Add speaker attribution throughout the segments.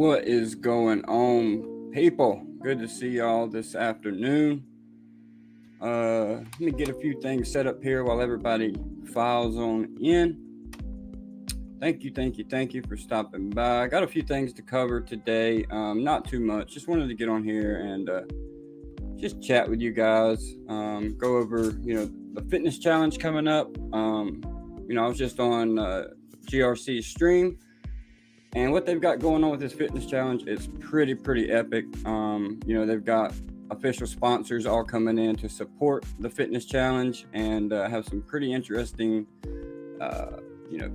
Speaker 1: What is going on, people? Good to see y'all this afternoon. Let me get a few things set up here while everybody files on in. Thank you for stopping by. I got a few things to cover today. Not too much. Just wanted to get on here and just chat with you guys. Go over, the Fitness Challenge coming up. I was just on GRC's stream. And what they've got going on with this Fitness Challenge is pretty epic. They've got official sponsors all coming in to support the Fitness Challenge and have some pretty interesting,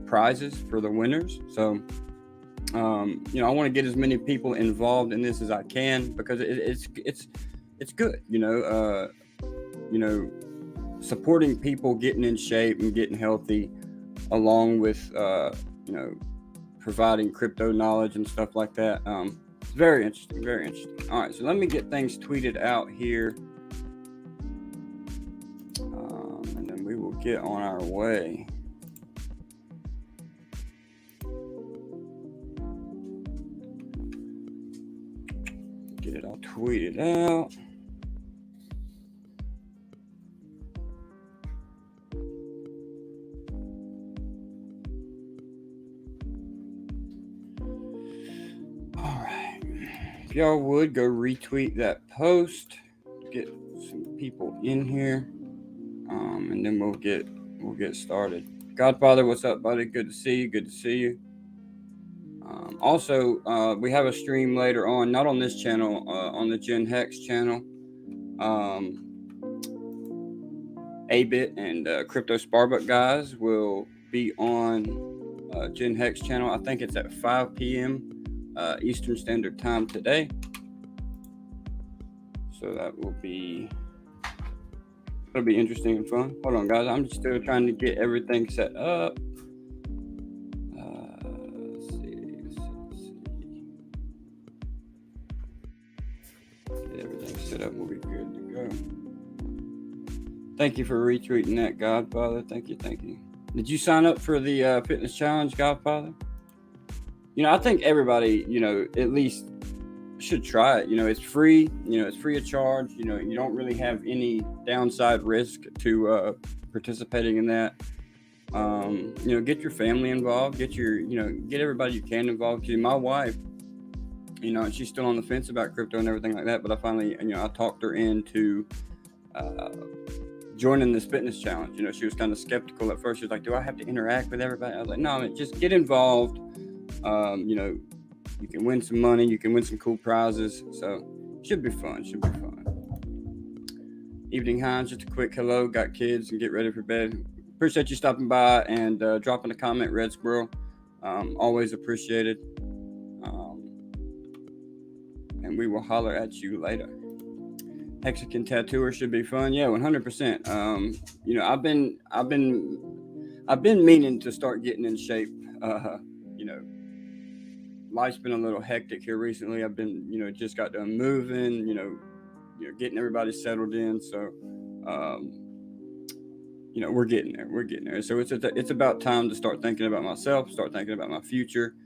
Speaker 1: prizes for the winners. So, I want to get as many people involved in this as I can because it's good. Supporting people getting in shape and getting healthy, along with providing crypto knowledge and stuff like that. It's very interesting. All right, so let me get things tweeted out here, and then we will get on our way. Get it all tweeted out. If y'all would go retweet that post, get some people in here, and then we'll get started. Godfather, what's up, buddy? Good to see you. Also, we have a stream later on, not on this channel, on the Gen Hex channel. A-Bit and Crypto Sparbuck guys will be on Gen Hex channel. I think it's at 5 p.m. Eastern Standard Time today. So it'll be interesting and fun. Hold on, guys. I'm just still trying to get everything set up. Let's see. Get everything set up. We'll be good to go. Thank you for retweeting that, Godfather. Thank you. Did you sign up for the Fitness Challenge, Godfather? I think everybody, at least should try it. It's free. It's free of charge. You don't really have any downside risk to participating in that. Get your family involved. Get everybody you can involved. My wife, and she's still on the fence about crypto and everything like that. But I finally, I talked her into joining this Fitness Challenge. She was kind of skeptical at first. She was like, "Do I have to interact with everybody?" I was like, "No, just get involved." You can win some money, you can win some cool prizes, so should be fun. Evening, Hines, just a quick hello, got kids and get ready for bed. Appreciate you stopping by and dropping a comment, Red Squirrel. Always appreciated. And we will holler at you later. Mexican tattooer should be fun. Yeah, 100%. I've been meaning to start getting in shape. Life's been a little hectic here recently. I've been, just got done moving, getting everybody settled in. So, we're getting there. So it's about time to start thinking about myself, start thinking about my future,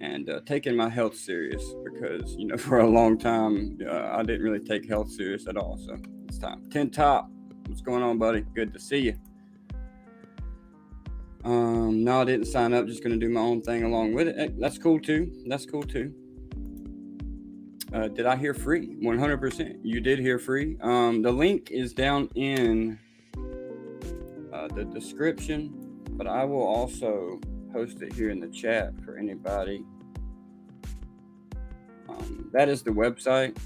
Speaker 1: and taking my health serious because, for a long time, I didn't really take health serious at all. So it's time. 10 Top, what's going on, buddy? Good to see you. No, I didn't sign up. Just going to do my own thing along with it. Hey, that's cool too. Did I hear free? 100%. You did hear free. The link is down in the description, but I will also post it here in the chat for anybody. That is the website.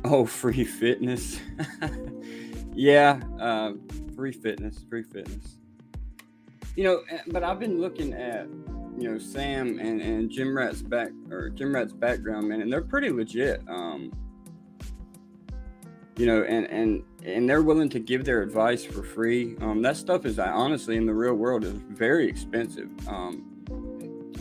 Speaker 1: Oh, free fitness. Yeah, free fitness. But I've been looking at, Sam and Jim Rat's background, man, and they're pretty legit. And they're willing to give their advice for free. That stuff is honestly in the real world is very expensive.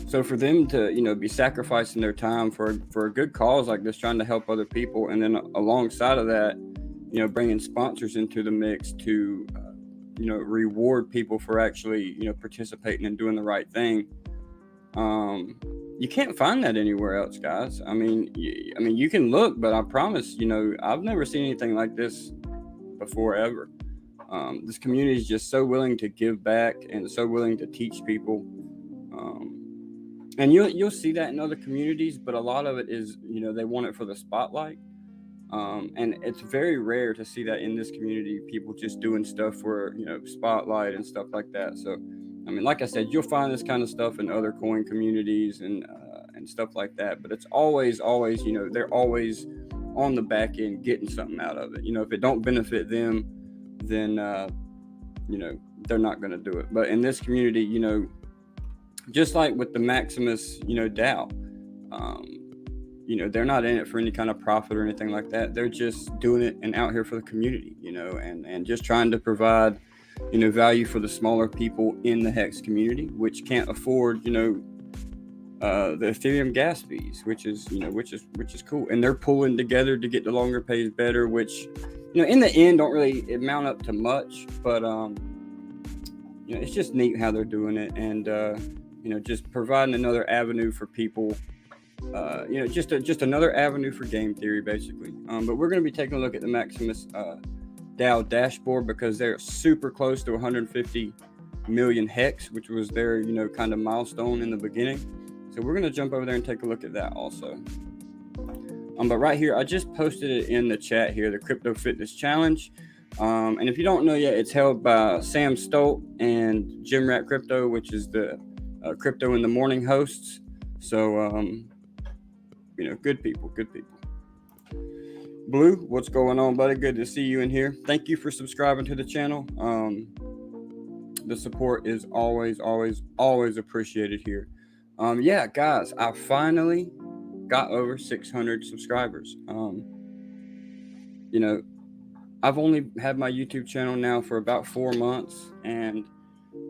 Speaker 1: So for them to, be sacrificing their time for a good cause like this, trying to help other people, and then alongside of that, bringing sponsors into the mix to, reward people for actually, participating and doing the right thing. You can't find that anywhere else, guys. I mean, you can look, but I promise, I've never seen anything like this before ever. This community is just so willing to give back and so willing to teach people. And you'll see that in other communities, but a lot of it is, they want it for the spotlight. And it's very rare to see that in this community, people just doing stuff for, spotlight and stuff like that. So, I mean, like I said, you'll find this kind of stuff in other coin communities and stuff like that. But it's always, they're always on the back end getting something out of it. If it don't benefit them, then, they're not going to do it. But in this community, just like with the Maximus, DAO, they're not in it for any kind of profit or anything like that. They're just doing it and out here for the community, and just trying to provide, value for the smaller people in the Hex community, which can't afford, the Ethereum gas fees, which is cool. And they're pulling together to get the longer pays better, which, in the end don't really amount up to much, but, it's just neat how they're doing it. And, just providing another avenue for people, just another avenue for game theory, basically. But we're going to be taking a look at the Maximus DAO dashboard, because they're super close to 150 million hex, which was their, kind of milestone in the beginning. So we're going to jump over there and take a look at that also. But right here, I just posted it in the chat here, the Crypto Fitness Challenge. And if you don't know yet, it's held by Sam Stolt and Jim Rat Crypto, which is the Crypto in the Morning hosts. So, good people. Blue, what's going on, buddy? Good to see you in here. Thank you for subscribing to the channel. The support is always appreciated here. Yeah, guys, I finally got over 600 subscribers. I've only had my YouTube channel now for about 4 months, and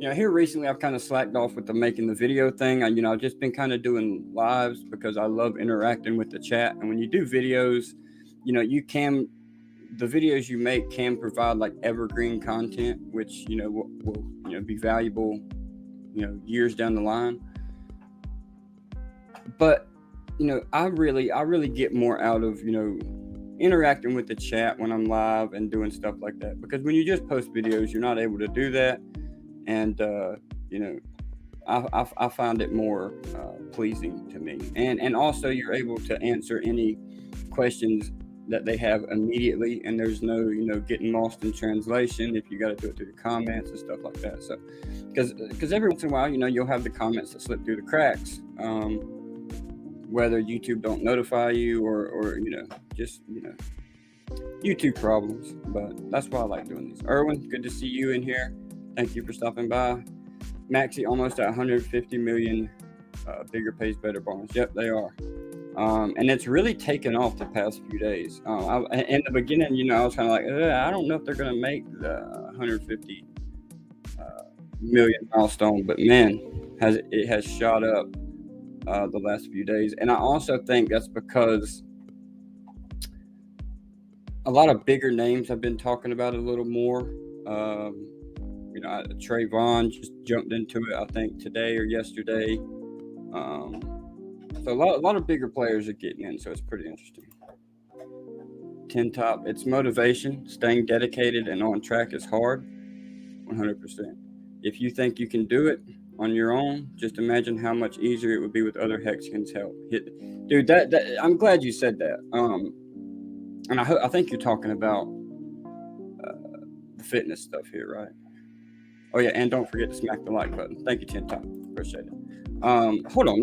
Speaker 1: here recently I've kind of slacked off with making the video thing. I've just been kind of doing lives because I love interacting with the chat. And when you do videos, the videos you make can provide like evergreen content, which will be valuable years down the line. But I really get more out of interacting with the chat when I'm live and doing stuff like that, because when you just post videos, you're not able to do that. And I find it more pleasing to me, and also you're able to answer any questions that they have immediately, and there's no getting lost in translation if you got to do it through the comments and stuff like that. So because every once in a while you'll have the comments that slip through the cracks, whether YouTube don't notify you or just YouTube problems. But that's why I like doing these. Erwin, good to see you in here. Thank you for stopping by. Maxi almost at 150 million bigger pays better bonus. Yep, they are. And it's really taken off the past few days. In the beginning, I was kind of like, I don't know if they're going to make the 150 million milestone, but man, it has shot up the last few days. And I also think that's because a lot of bigger names have been talking about it a little more. Trayvon just jumped into it, I think, today or yesterday. So a lot of bigger players are getting in, so it's pretty interesting. 10 top, it's motivation. Staying dedicated and on track is hard. 100%. If you think you can do it on your own, just imagine how much easier it would be with other Hexicans help. Dude, that I'm glad you said that. And I think you're talking about the fitness stuff here, right? Oh yeah, and don't forget to smack the like button. Thank you, 10 top. Appreciate it. Hold on,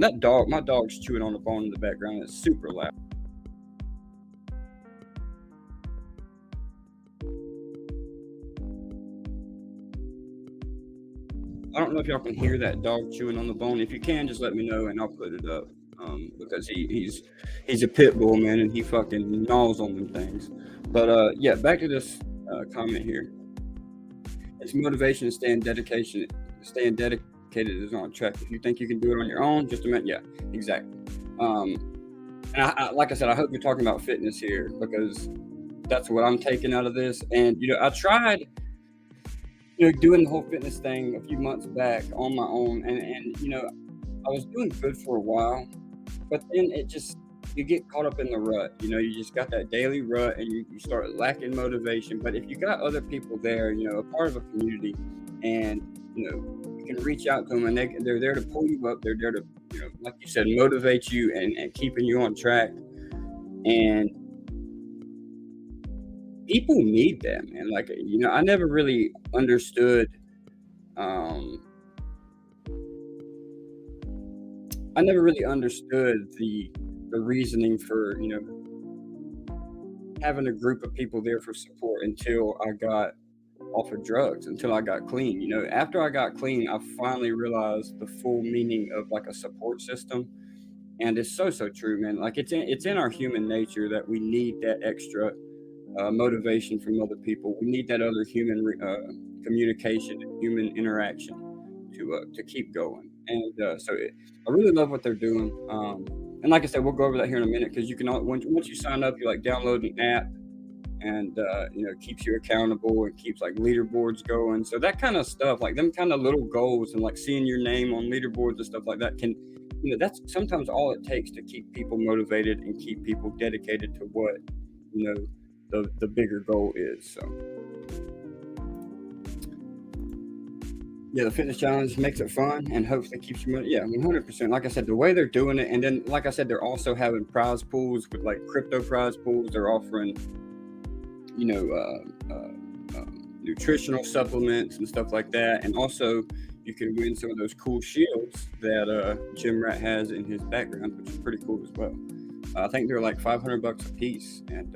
Speaker 1: my dog's chewing on the bone in the background. It's super loud. I don't know if y'all can hear that dog chewing on the bone. If you can, just let me know and I'll put it up. Because he's a pit bull, man, and he fucking gnaws on them things. But yeah, back to this comment here. It's motivation and staying dedicated is on track. If you think you can do it on your own, just a minute. Yeah, exactly. And I like I said, I hope you're talking about fitness here, because that's what I'm taking out of this. And I tried doing the whole fitness thing a few months back on my own, and I was doing good for a while, but then you get caught up in the rut. You just got that daily rut, and you start lacking motivation. But if you got other people there, a part of a community, and you can reach out to them, and they're there to pull you up. They're there to, like you said, motivate you and keeping you on track. And people need that, man. Like, I never really understood. I never really understood the reasoning for having a group of people there for support until I got off of drugs, until I got clean. After I got clean, I finally realized the full meaning of like a support system, and it's so true, man. Like it's in our human nature that we need that extra motivation from other people. We need that other human communication, and human interaction to keep going. And I really love what they're doing. And like I said, we'll go over that here in a minute, because you can once you sign up, you like download an app, and keeps you accountable and keeps like leaderboards going. So that kind of stuff, like them kind of little goals, and like seeing your name on leaderboards and stuff like that, can that's sometimes all it takes to keep people motivated and keep people dedicated to what the bigger goal is. So yeah, the Fitness Challenge makes it fun and hopefully keeps you money. Yeah, 100%. Like I said, the way they're doing it, and then like I said, they're also having prize pools with like crypto prize pools. They're offering nutritional supplements and stuff like that, and also you can win some of those cool shields that Jim Rat has in his background, which is pretty cool as well. I think they're like $500 a piece, and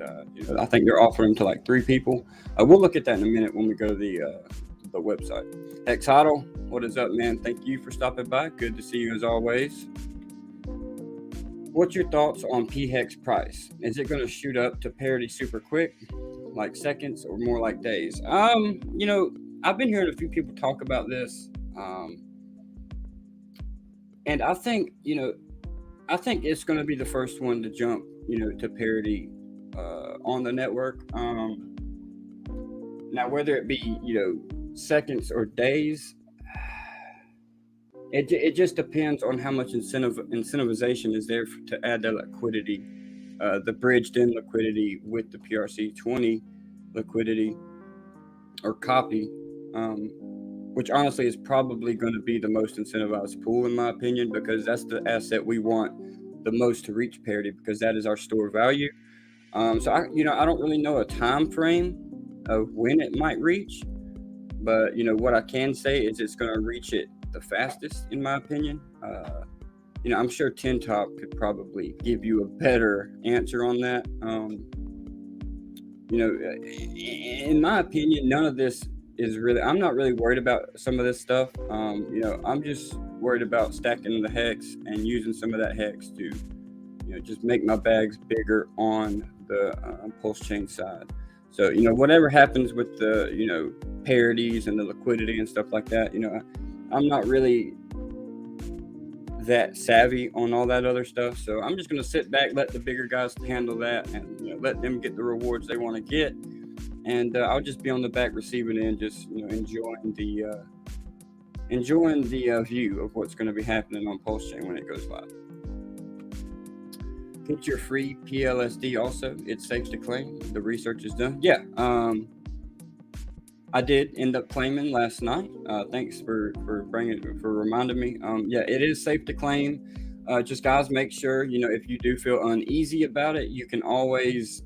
Speaker 1: I think they're offering them to like 3 people. We'll look at that in a minute when we go to the website. Exidle, what is up, man? Thank you for stopping by. Good to see you as always. What's your thoughts on PHEX price? Is it going to shoot up to parity super quick, like seconds, or more like days? I've been hearing a few people talk about this, and I think it's going to be the first one to jump, to parity on the network. Now, whether it be seconds or days, it just depends on how much incentivization is there to add that liquidity, the bridged in liquidity with the PRC20 liquidity or copy, which honestly is probably going to be the most incentivized pool in my opinion, because that's the asset we want the most to reach parity, because that is our store value. So I don't really know a time frame of when it might reach, but what I can say is it's going to reach it the fastest, in my opinion. I'm sure Tin Top could probably give you a better answer on that. In my opinion, none of this is really. I'm not really worried about some of this stuff. I'm just worried about stacking the hex and using some of that hex to, just make my bags bigger on the pulse chain side. So whatever happens with the parities and the liquidity and stuff like that, I'm not really that savvy on all that other stuff. So I'm just going to sit back, let the bigger guys handle that, and let them get the rewards they want to get. And I'll just be on the back receiving end, just enjoying the view of what's going to be happening on Pulse Chain when it goes live. Get your free PLSD also. It's safe to claim. The research is done. Yeah. I did end up claiming last night. Thanks for reminding me. Yeah, it is safe to claim. Just guys, make sure, if you do feel uneasy about it, you can always,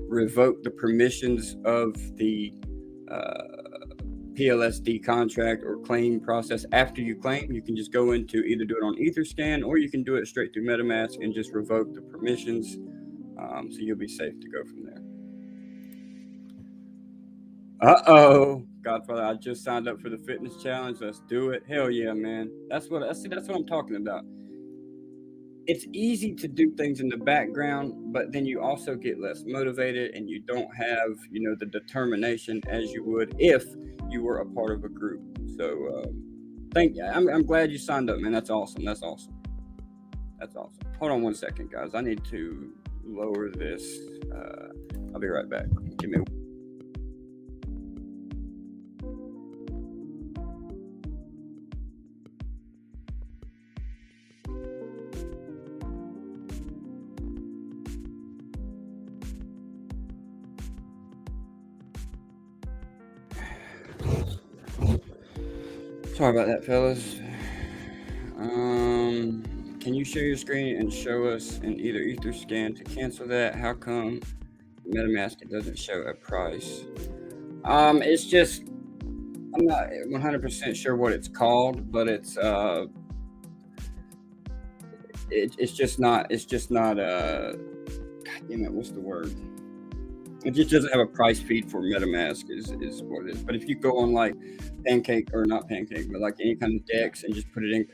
Speaker 1: revoke the permissions of the PLSD contract or claim process. After you claim, you can just go into either do it on Etherscan, or you can do it straight through MetaMask and just revoke the permissions. So you'll be safe to go from there. Godfather, I just signed up for the Fitness Challenge. Let's do it. Hell yeah, man. That's what I'm talking about. It's easy to do things in the background, but then you also get less motivated, and you don't have, the determination as you would if you were a part of a group. So, I'm glad you signed up, man. That's awesome. Hold on one second, guys. I need to lower this. I'll be right back. Give me. Sorry about that, fellas. Can you share your screen and show us in either Etherscan to cancel that? How come MetaMask it doesn't show a price? It's just I'm not 100% sure what it's called, but it's just not God damn it, what's the word? It just doesn't have a price feed for MetaMask is what it is. But if you go on like Pancake or not Pancake, but like any kind of DEX and just put it in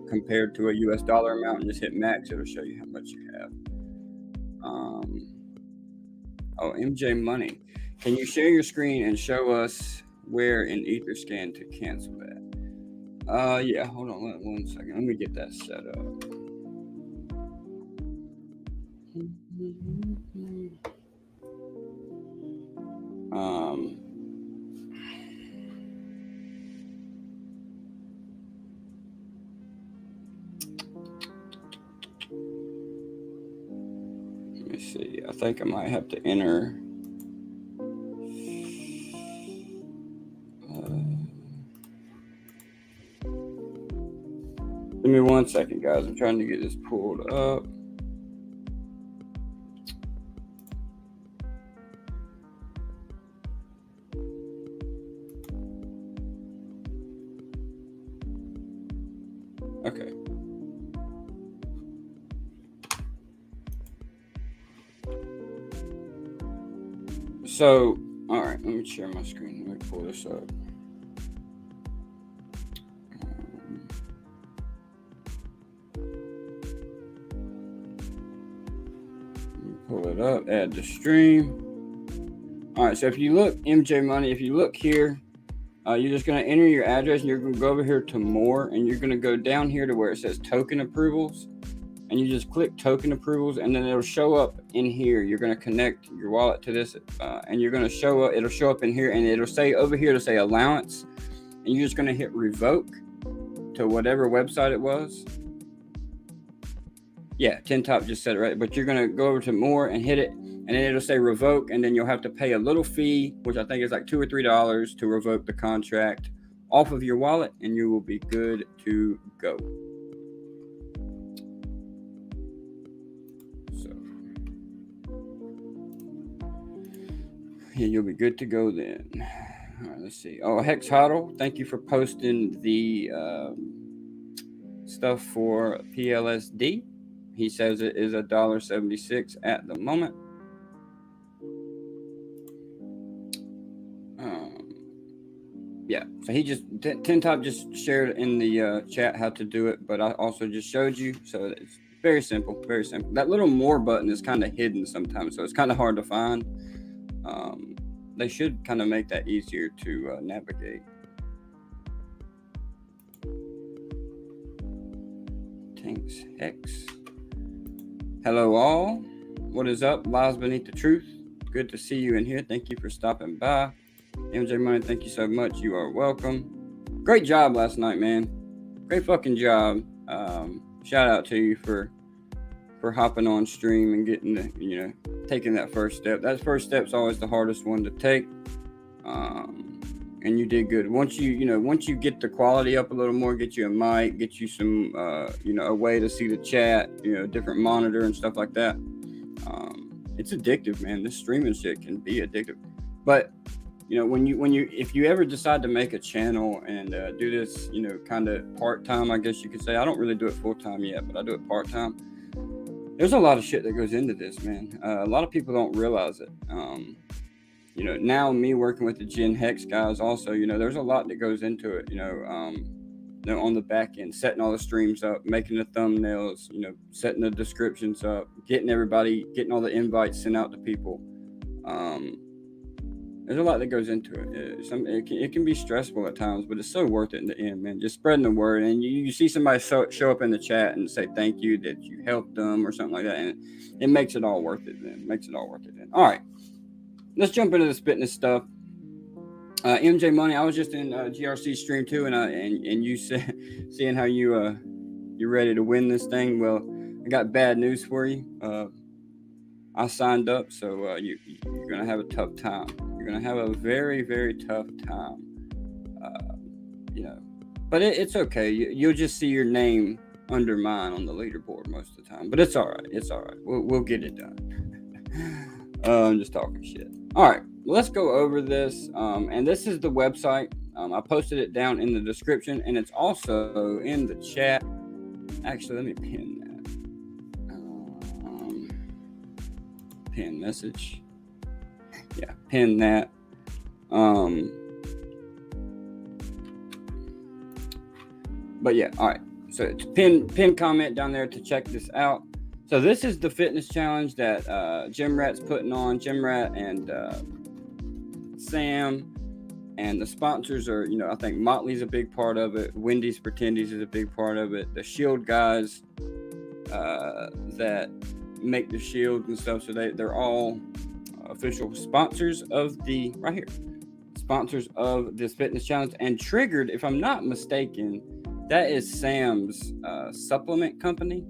Speaker 1: compared to a US dollar amount and just hit max, it'll show you how much you have. Oh, MJ Money. Can you share your screen and show us where in Etherscan to cancel that? Yeah, hold on 1 second. Let me get that set up. Let me see. I think I might have to enter. Give me 1 second, guys. I'm trying to get this pulled up. Okay. So, all right, let me share my screen. Let me pull this up. Pull it up, add the stream. All right, so if you look, MJ Money, if you look here, you're just going to enter your address and you're going to go over here to more and you're going to go down here to where it says token approvals and you just click token approvals and then it'll show up in here. You're going to connect your wallet to this and you're going to show up, it'll show up in here and it'll say over here to say allowance and you're just going to hit revoke to whatever website it was. Yeah, 10 Top just said it right, but you're going to go over to more and hit it and then it'll say revoke and then you'll have to pay a little fee, which I think is like $2 or $3 to revoke the contract off of your wallet and you will be good to go. So, yeah, you'll be good to go then. All right, let's see. Oh, Hex Huddle, thank you for posting the stuff for PLSD. He says it is $1.76 at the moment. Yeah, so he just 10 Top just shared in the chat how to do it, but I also just showed you. So it's very simple, very simple. That little more button is kind of hidden sometimes, so it's kind of hard to find. They should kind of make that easier to navigate. Tanks X. Hello all. What is up? Lies Beneath the Truth. Good to see you in here. Thank you for stopping by. MJ Money, thank you so much. You are welcome. Great job last night, man. Great fucking job. Shout out to you for hopping on stream and getting the, taking that first step. That first step's always the hardest one to take. And you did good. Once you get the quality up a little more, get you a mic, get you some, a way to see the chat, different monitor and stuff like that. It's addictive, man. This streaming shit can be addictive. But if you ever decide to make a channel and do this, kind of part-time, I guess you could say. I don't really do it full-time yet, but I do it part-time. There's a lot of shit that goes into this, man. A lot of people don't realize it. Now me working with the Gen Hex guys also, there's a lot that goes into it, on the back end, setting all the streams up, making the thumbnails, setting the descriptions up, getting all the invites sent out to people. There's a lot that goes into it. It can be stressful at times, but it's so worth it in the end, man. Just spreading the word, and you see somebody show up in the chat and say thank you that you helped them or something like that, and it makes it all worth it. Then All right, let's jump into this fitness stuff. MJ Money, I was just in GRC stream too, and you said seeing how you're ready to win this thing. Well, I got bad news for you. I signed up, so you're gonna have a tough time. You're gonna have a very, very tough time. but it's okay. You'll just see your name under mine on the leaderboard most of the time. But it's all right. It's all right. We'll get it done. I'm just talking shit. All right, let's go over this. And this is the website. I posted it down in the description, and it's also in the chat. Actually, let me pin that. Pin message. Yeah, pin that. But yeah, all right. So it's pin comment down there to check this out. So this is the fitness challenge that Gym Rat's putting on. Gym Rat and Sam, and the sponsors are, I think Motley's a big part of it. Wendy's Pretendies is a big part of it. The Shield guys that make the shields and stuff. So they're all official sponsors of sponsors of this fitness challenge. And Triggered, if I'm not mistaken, that is Sam's supplement company.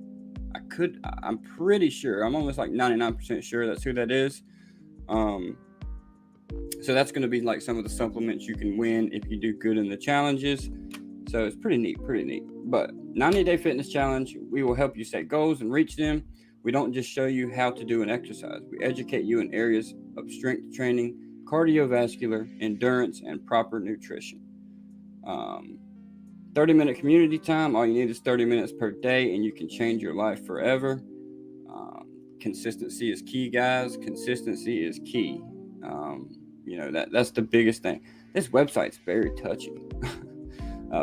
Speaker 1: I'm pretty sure. I'm almost like 99% sure that's who that is. So that's going to be like some of the supplements you can win if you do good in the challenges. So it's pretty neat. But 90-day fitness challenge, we will help you set goals and reach them. We don't just show you how to do an exercise. We educate you in areas of strength training, cardiovascular, endurance, and proper nutrition. 30-minute community time. All you need is 30 minutes per day, and you can change your life forever. Consistency is key, guys. Consistency is key. That's the biggest thing. This website's very touchy.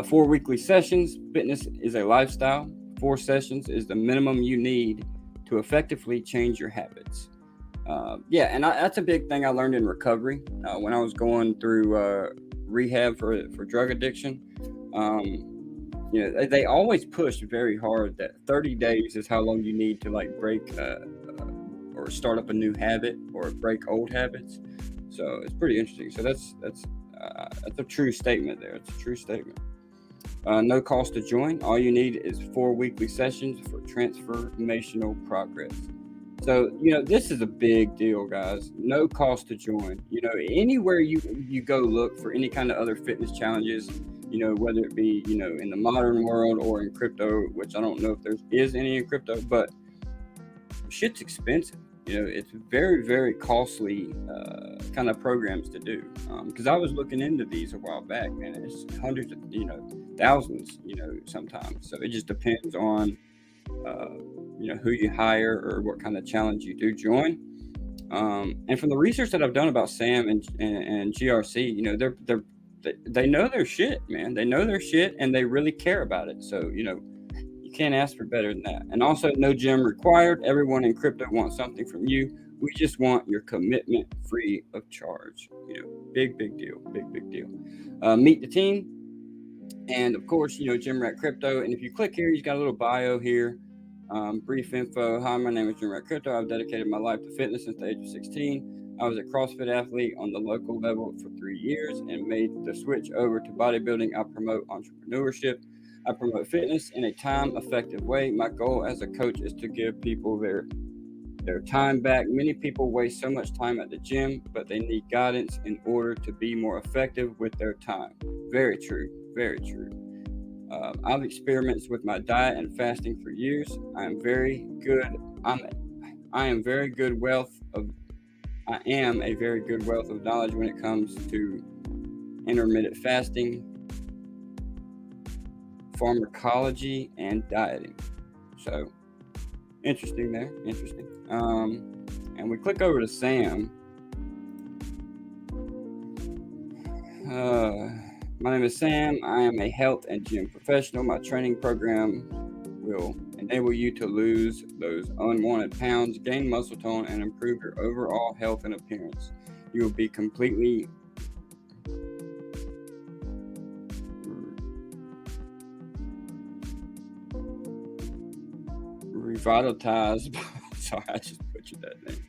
Speaker 1: 4 weekly sessions. Fitness is a lifestyle. 4 sessions is the minimum you need to effectively change your habits. And that's a big thing I learned in recovery when I was going through rehab for drug addiction. They always push very hard that 30 days is how long you need to like break or start up a new habit or break old habits. So it's pretty interesting. So that's a true statement there. It's a true statement. No cost to join. All you need is 4 weekly sessions for transformational progress. So, this is a big deal, guys. No cost to join. Anywhere you go look for any kind of other fitness challenges, whether it be, in the modern world or in crypto, which I don't know if there is any in crypto, but shit's expensive. It's very, very costly kind of programs to do. Because I was looking into these a while back, man. It's hundreds of, thousands, sometimes. So it just depends on, who you hire or what kind of challenge you do join. And from the research that I've done about Sam and GRC, they know their shit, man. They know their shit and they really care about it. So, you can't ask for better than that. And also, no gym required. Everyone in crypto wants something from you. We just want your commitment free of charge. Big deal. Big deal. Meet the team. And of course, Gym Rat Crypto. And if you click here, he's got a little bio here. Brief info. Hi, my name is Gym Rat Crypto. I've dedicated my life to fitness since the age of 16. I was a CrossFit athlete on the local level for 3 years and made the switch over to bodybuilding. I promote entrepreneurship. I promote fitness in a time-effective way. My goal as a coach is to give people their time back. Many people waste so much time at the gym, but they need guidance in order to be more effective with their time. Very true. Very true. I've experimented with my diet and fasting for years. I am a very good wealth of knowledge when it comes to intermittent fasting, pharmacology, and dieting. So interesting there. Interesting. And we click over to Sam. My name is Sam. I am a health and gym professional. My training program will enable you to lose those unwanted pounds, gain muscle tone, and improve your overall health and appearance. You will be completely revitalized. Sorry, I just butchered that name.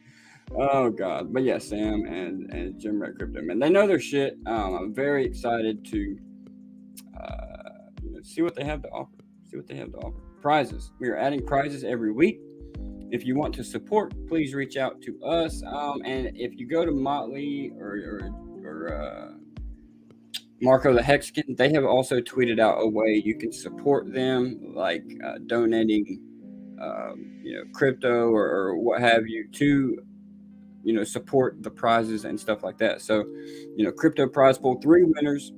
Speaker 1: Oh God. But yeah, Sam and Gym Rat Crypto, man, they know their shit. I'm very excited to see what they have to offer. Prizes. We are adding prizes every week. If you want to support, please reach out to us. And if you go to Motley or Marco the Hexagon, they have also tweeted out a way you can support them, like donating, crypto or what have you to, support the prizes and stuff like that. So, crypto prize pool, 3 winners.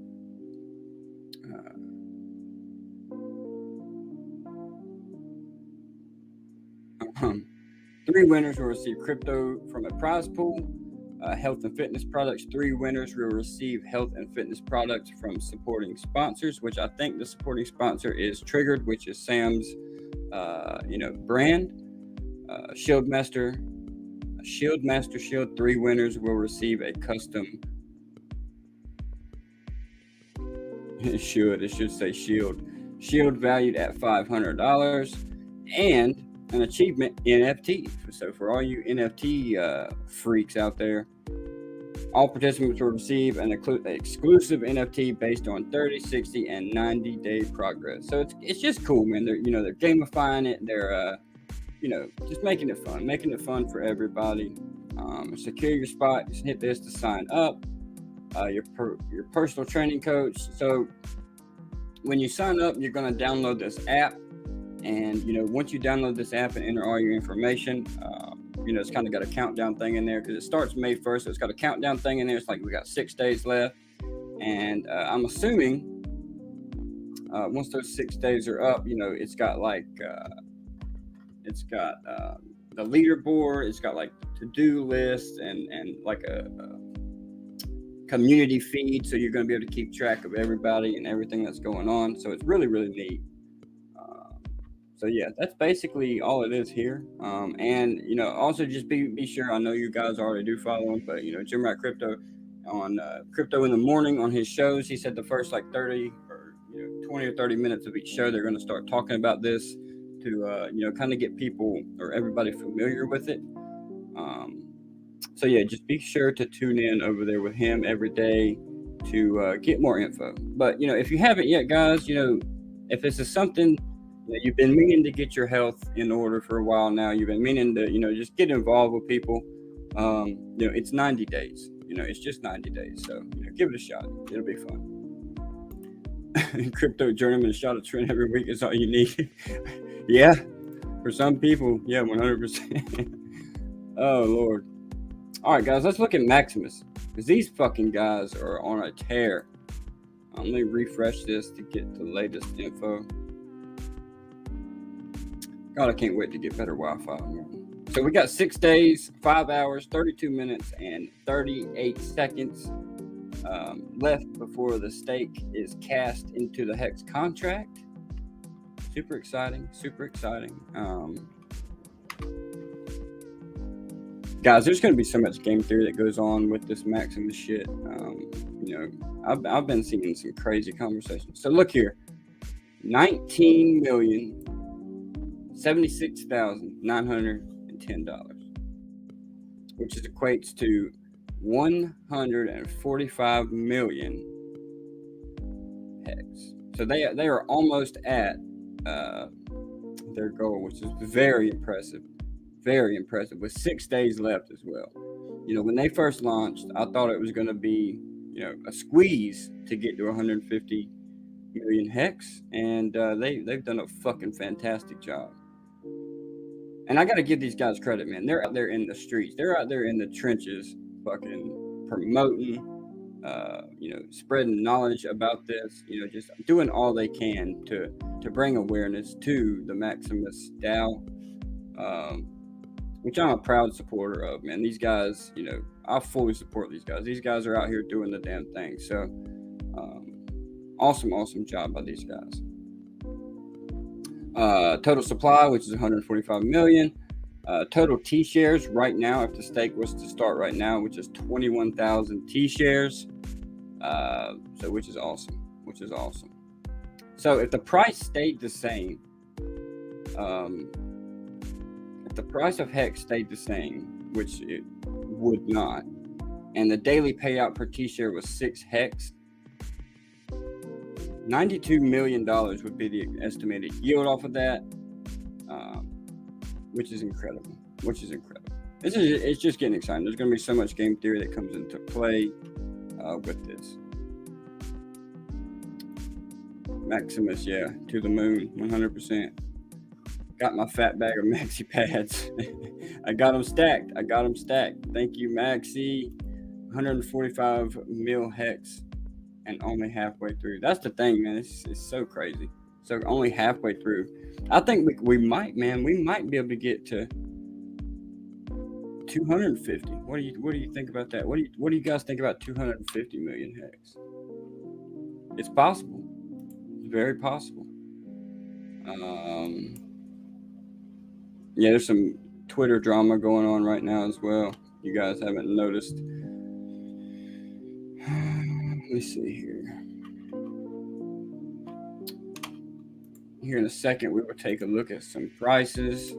Speaker 1: Three winners will receive crypto from a prize pool. Health and fitness products. 3 winners will receive health and fitness products from supporting sponsors, which I think the supporting sponsor is Triggered, which is Sam's, brand. Shieldmaster Shield. 3 winners will receive a custom. It should say Shield valued at $500, and an achievement NFT. So for all you NFT freaks out there, all participants will receive an exclusive NFT based on 30, 60, and 90-day progress. So it's just cool, man. They're gamifying it. They're just making it fun for everybody. Secure your spot. Just hit this to sign up. Your personal training coach. So when you sign up, you're going to download this app, and once you download this app and enter all your information, it's kind of got a countdown thing in there because it starts May 1st, so it's got a countdown thing in there. It's like we got 6 days left, and I'm assuming once those 6 days are up, it's got like the leaderboard, it's got like to-do lists and like a community feed, so you're going to be able to keep track of everybody and everything that's going on. So it's really, really neat. So yeah, that's basically all it is here. And also just be sure, I know you guys already do follow him, but Jim Rat Crypto on Crypto in the Morning on his shows, he said the first like 30 or 20 or 30 minutes of each show, they're going to start talking about this to kind of get people or everybody familiar with it. So yeah, just be sure to tune in over there with him every day to get more info. But if you haven't yet, guys, if this is something that you've been meaning to get your health in order for a while now, you've been meaning to just get involved with people, it's 90 days. It's just 90 days. So give it a shot. It'll be fun. Crypto journeyman, a shot of trend every week is all you need. Yeah, for some people, yeah, 100%. Oh Lord. All right, guys, let's look at Maximus, because these fucking guys are on a tear. Let me refresh this to get the latest info. God, I can't wait to get better Wi-Fi. So we got 6 days, 5 hours, 32 minutes, and 38 seconds left before the stake is cast into the Hex contract. Super exciting. Guys, there's going to be so much game theory that goes on with this Maximus shit. I've been seeing some crazy conversations. So look here, 19,076,910, which equates to 145 million hex. So they are almost at their goal, which is very impressive. Very impressive, with 6 days left as well. When they first launched, I thought it was going to be, a squeeze to get to 150 million hex, and they've done a fucking fantastic job. And I got to give these guys credit, man. They're out there in the streets. They're out there in the trenches, fucking promoting, spreading knowledge about this. Just doing all they can to bring awareness to the Maximus DAO. Which I'm a proud supporter of, man. These guys, I fully support these guys. These guys are out here doing the damn thing. So, awesome job by these guys. Total supply, which is 145 million. Total T shares right now, if the stake was to start right now, which is 21,000 T shares. Which is awesome. So if the price stayed the same, if the price of Hex stayed the same, which it would not, and the daily payout per T-share was 6 Hex, $92 million would be the estimated yield off of that, which is incredible. It's just getting exciting. There's going to be so much game theory that comes into play with this. Maximus, yeah, to the moon, 100%. Got my fat bag of maxi pads. I got them stacked. Thank you, Maxi. 145 mil hex and only halfway through. That's the thing, man. It's so crazy. So only halfway through. I think we might be able to get to 250. What do you think about that? What do you guys think about 250 million hex? It's possible. It's very possible. Yeah, there's some Twitter drama going on right now as well. You guys haven't noticed. Let me see here. Here in a second, we will take a look at some prices.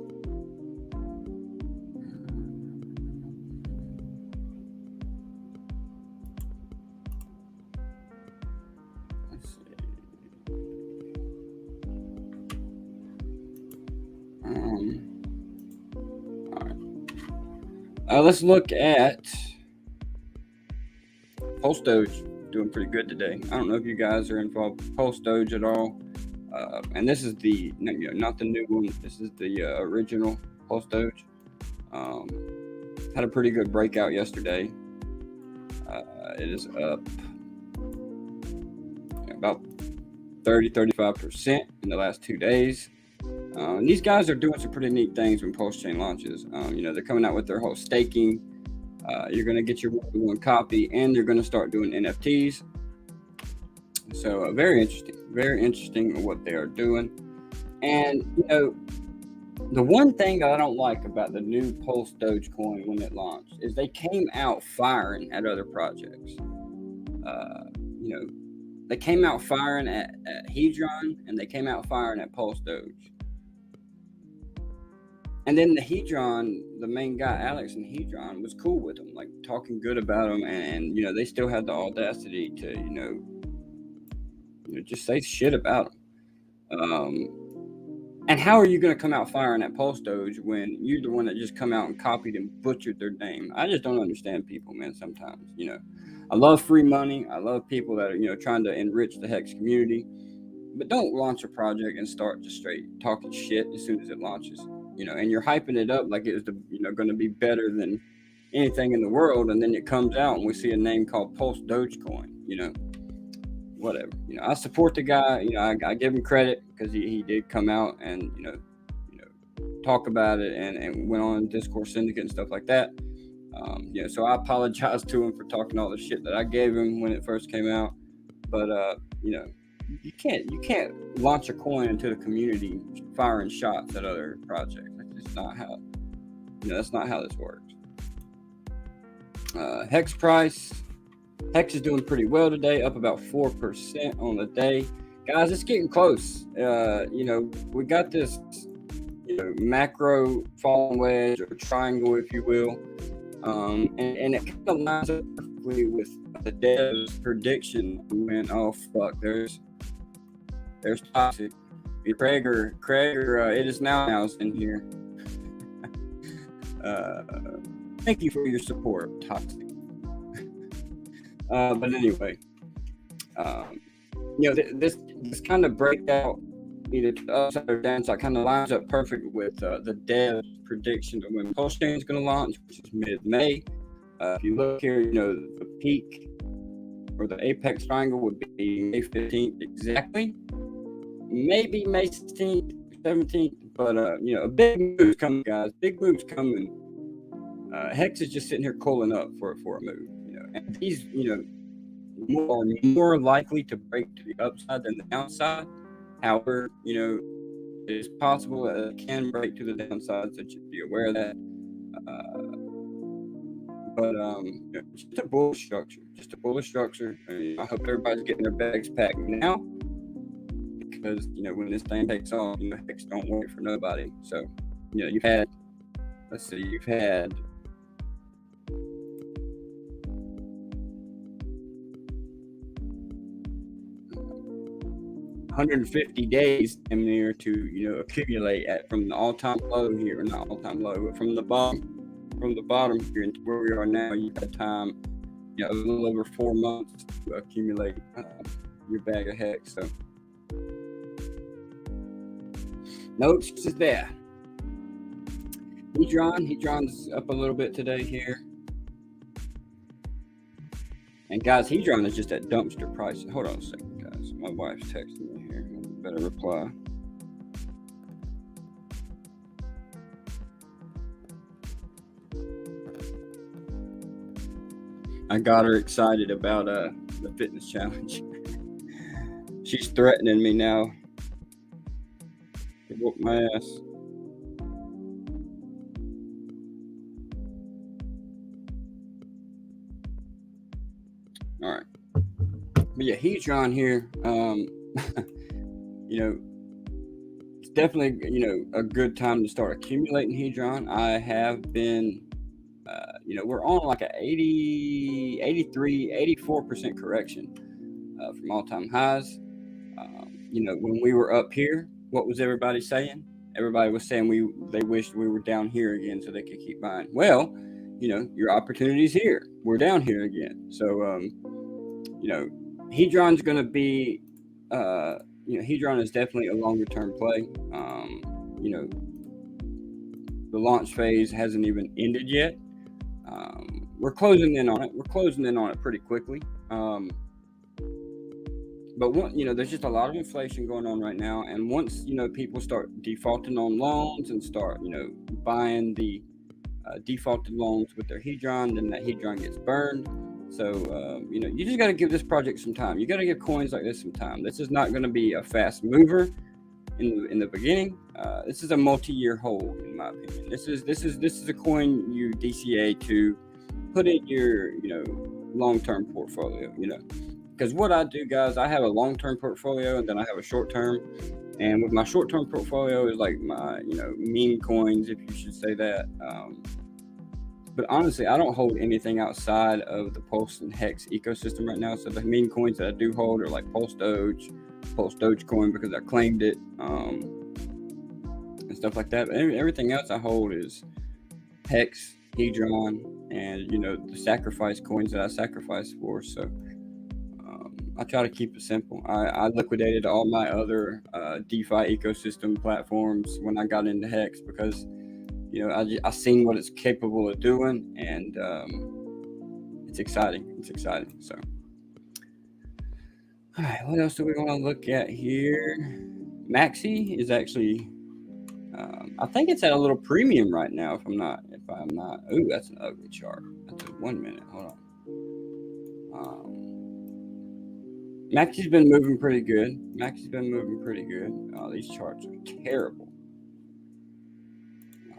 Speaker 1: Let's see. All right. Let's look at Pulse Doge. Doing pretty good today. I don't know if you guys are involved with Pulse Doge at all. And this is not the new one. This is the original Pulse Doge. Had a pretty good breakout yesterday. It is up about 30-35% in the last 2 days. And these guys are doing some pretty neat things when Pulse Chain launches. They're coming out with their whole staking. You're going to get your one copy, and they're going to start doing NFTs. So very interesting what they are doing. And the one thing that I don't like about the new Pulse Dogecoin when it launched is they came out firing at other projects. They came out firing at Hedron, and they came out firing at Pulse Doge. And then the Hedron, the main guy, Alex and Hedron, was cool with them, like talking good about them, and they still had the audacity to just say shit about them. And how are you going to come out firing at Pulse Doge when you're the one that just come out and copied and butchered their name? I just don't understand people, man. Sometimes, I love free money. I love people that are trying to enrich the Hex community, but don't launch a project and start just straight talking shit as soon as it launches. And you're hyping it up like it was going to be better than anything in the world, and then it comes out and we see a name called Pulse Dogecoin. Whatever. I support the guy. I give him credit because he did come out and talk about it and went on Discord Syndicate and stuff like that. So I apologize to him for talking all the shit that I gave him when it first came out. But you can't launch a coin into the community firing shots at other projects. That's not how. That's not how this works. Hex price. Hex is doing pretty well today, up about 4% on the day. Guys, it's getting close. We got this macro falling wedge or triangle, if you will. And it kind of lines up perfectly with the dev's prediction when, oh, fuck, there's Toxic. Krager, it is now in here. Thank you for your support, Toxic. But anyway, this kind of breakout, either to the upside or downside, kind of lines up perfect with the dev's prediction of when Pulse Chain is going to launch, which is mid-May. If you look here, the peak or the apex triangle would be May 15th exactly. Maybe May 16th, 17th, but a big move's coming, guys. Big move's coming. Hex is just sitting here cooling up for a move. And these, are more likely to break to the upside than the downside. However, it's possible that it can break to the downside, so you should be aware of that. Just a bullish structure. I hope everybody's getting their bags packed now, because when this thing takes off, Hex don't wait for nobody. So you've had 150 days in there to accumulate from the all-time low here, not all-time low, but from the bottom here to where we are now. You've had time, a little over 4 months to accumulate your bag of Hex. So Notes is there. Hedron's up a little bit today here. And guys, Hedron is just at dumpster price. Hold on a second, guys. My wife's texting me here. I better reply. I got her excited about the Fitness Challenge. She's threatening me now to whoop my ass. All right. But yeah, Hedron here. You know, it's definitely, you know, a good time to start accumulating Hedron. I have been, you know, we're on like a 80, 83, 84% correction from all-time highs. You know, when we were up here, what was everybody saying? Everybody was saying they wished we were down here again so they could keep buying. Well, you know, your opportunity's here. We're down here again. So, you know, Hedron's going to be, you know, Hedron is definitely a longer term play. You know, the launch phase hasn't even ended yet. We're closing in on it. We're closing in on it pretty quickly. But you know, there's just a lot of inflation going on right now. And once, you know, people start defaulting on loans and start, you know, buying the defaulted loans with their Hedron, then that Hedron gets burned. So, you know, you just got to give this project some time. You got to give coins like this some time. This is not going to be a fast mover in the beginning. This is a multi-year hold, in my opinion. This is a coin you DCA to put in your, you know, long-term portfolio, you know. Because what I do, guys, I have a long-term portfolio and then I have a short-term. And with my short-term portfolio is like my, you know, meme coins, if you should say that. But honestly, I don't hold anything outside of the Pulse and Hex ecosystem right now. So the meme coins that I do hold are like Pulse Dogecoin because I claimed it, and stuff like that. But everything else I hold is Hex, Hedron, and, you know, the sacrifice coins that I sacrifice for. So I try to keep it simple. I liquidated all my other DeFi ecosystem platforms when I got into Hex because, you know, I seen what it's capable of doing, and it's exciting. It's exciting. So, all right, what else do we want to look at here? Maxi is actually, I think it's at a little premium right now. If I'm not. Ooh, that's an ugly chart. That's 1 minute. Hold on. Maxi's been moving pretty good. Oh, these charts are terrible.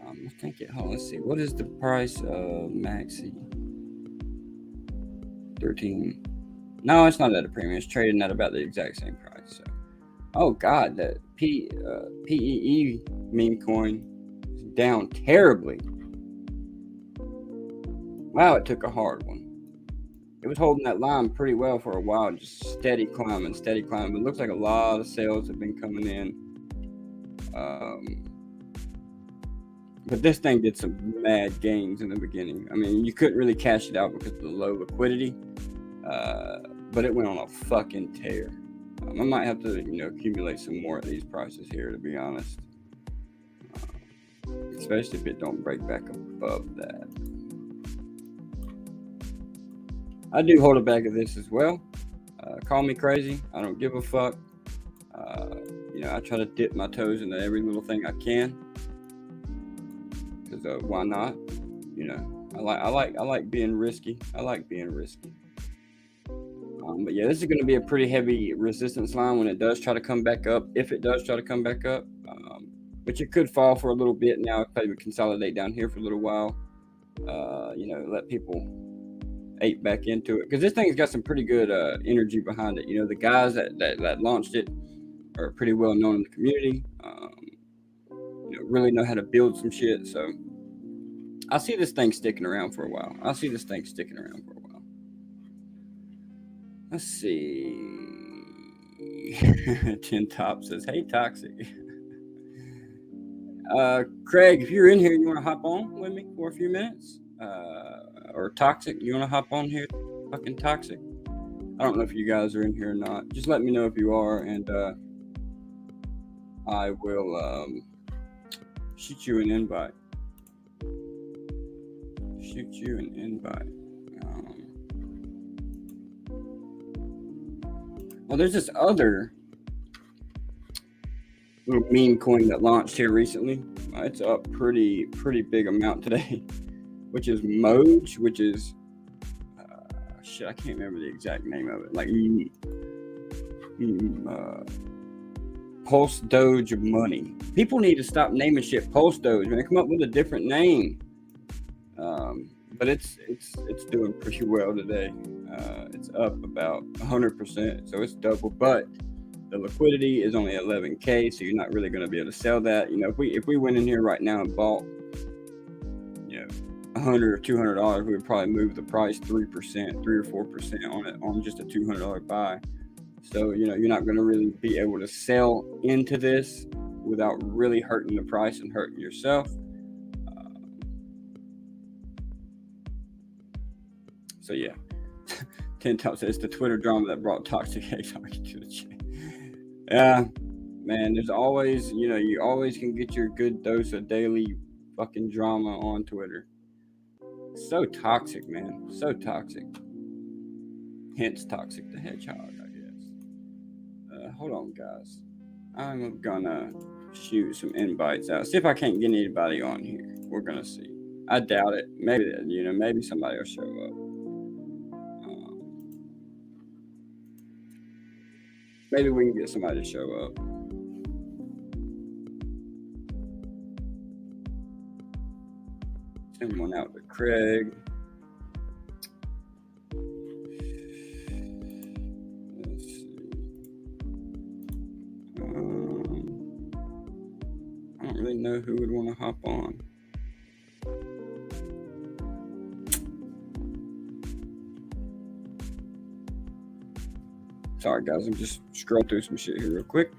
Speaker 1: I think let's see. What is the price of Maxi? 13. No, it's not at a premium. It's trading at about the exact same price. So, oh God, that PEE meme coin is down terribly. Wow, it took a hard one. It was holding that line pretty well for a while, just steady climbing. But it looks like a lot of sales have been coming in. But this thing did some mad gains in the beginning. I mean, you couldn't really cash it out because of the low liquidity. But it went on a fucking tear. I might have to, you know, accumulate some more at these prices here, to be honest. Especially if it don't break back above that. I do hold a bag of this as well. Call me crazy. I don't give a fuck. You know, I try to dip my toes into every little thing I can. Because why not? You know, I like being risky. But yeah, this is going to be a pretty heavy resistance line when it does try to come back up. If it does try to come back up, which it could fall for a little bit now. Probably consolidate down here for a little while. You know, let people ape back into it because this thing's got some pretty good energy behind it. You know, the guys that launched it are pretty well known in the community. You know, really know how to build some shit. So I see this thing sticking around for a while. Let's see. 10 Top says, "Hey, Toxic." Craig, if you're in here, you want to hop on with me for a few minutes? Or Toxic, you want to hop on here? Fucking Toxic. I don't know if you guys are in here or not. Just let me know if you are, and I will Shoot you an invite. Shoot you an invite. Well, there's this other little meme coin that launched here recently. It's up pretty big amount today, which is Moj, which is shit. I can't remember the exact name of it. Like Pulse Doge Money. People need to stop naming shit Pulse Doge. When they come up with a different name. But it's doing pretty well today. It's up about 100%, so it's double. But the liquidity is only 11K, so you're not really going to be able to sell that. You know, if we went in here right now and bought, you know, $100 or $200, we would probably move the price 3%, 3 or 4% on it on just a $200 buy. So you know, you're not going to really be able to sell into this without really hurting the price and hurting yourself. So yeah, 10 Top says it's the Twitter drama that brought toxic hate to the chat. Yeah, man, there's always, you know, you always can get your good dose of daily fucking drama on Twitter. So toxic, man, so toxic. Hence Toxic the Hedgehog, I guess. Hold on, guys. I'm gonna shoot some invites out. See if I can't get anybody on here. We're gonna see. I doubt it. Maybe, you know, maybe somebody will show up. Maybe we can get somebody to show up. Send one out to Craig. Let's see. I don't really know who would want to hop on. Sorry, guys. I'm just scrolling through some shit here real quick.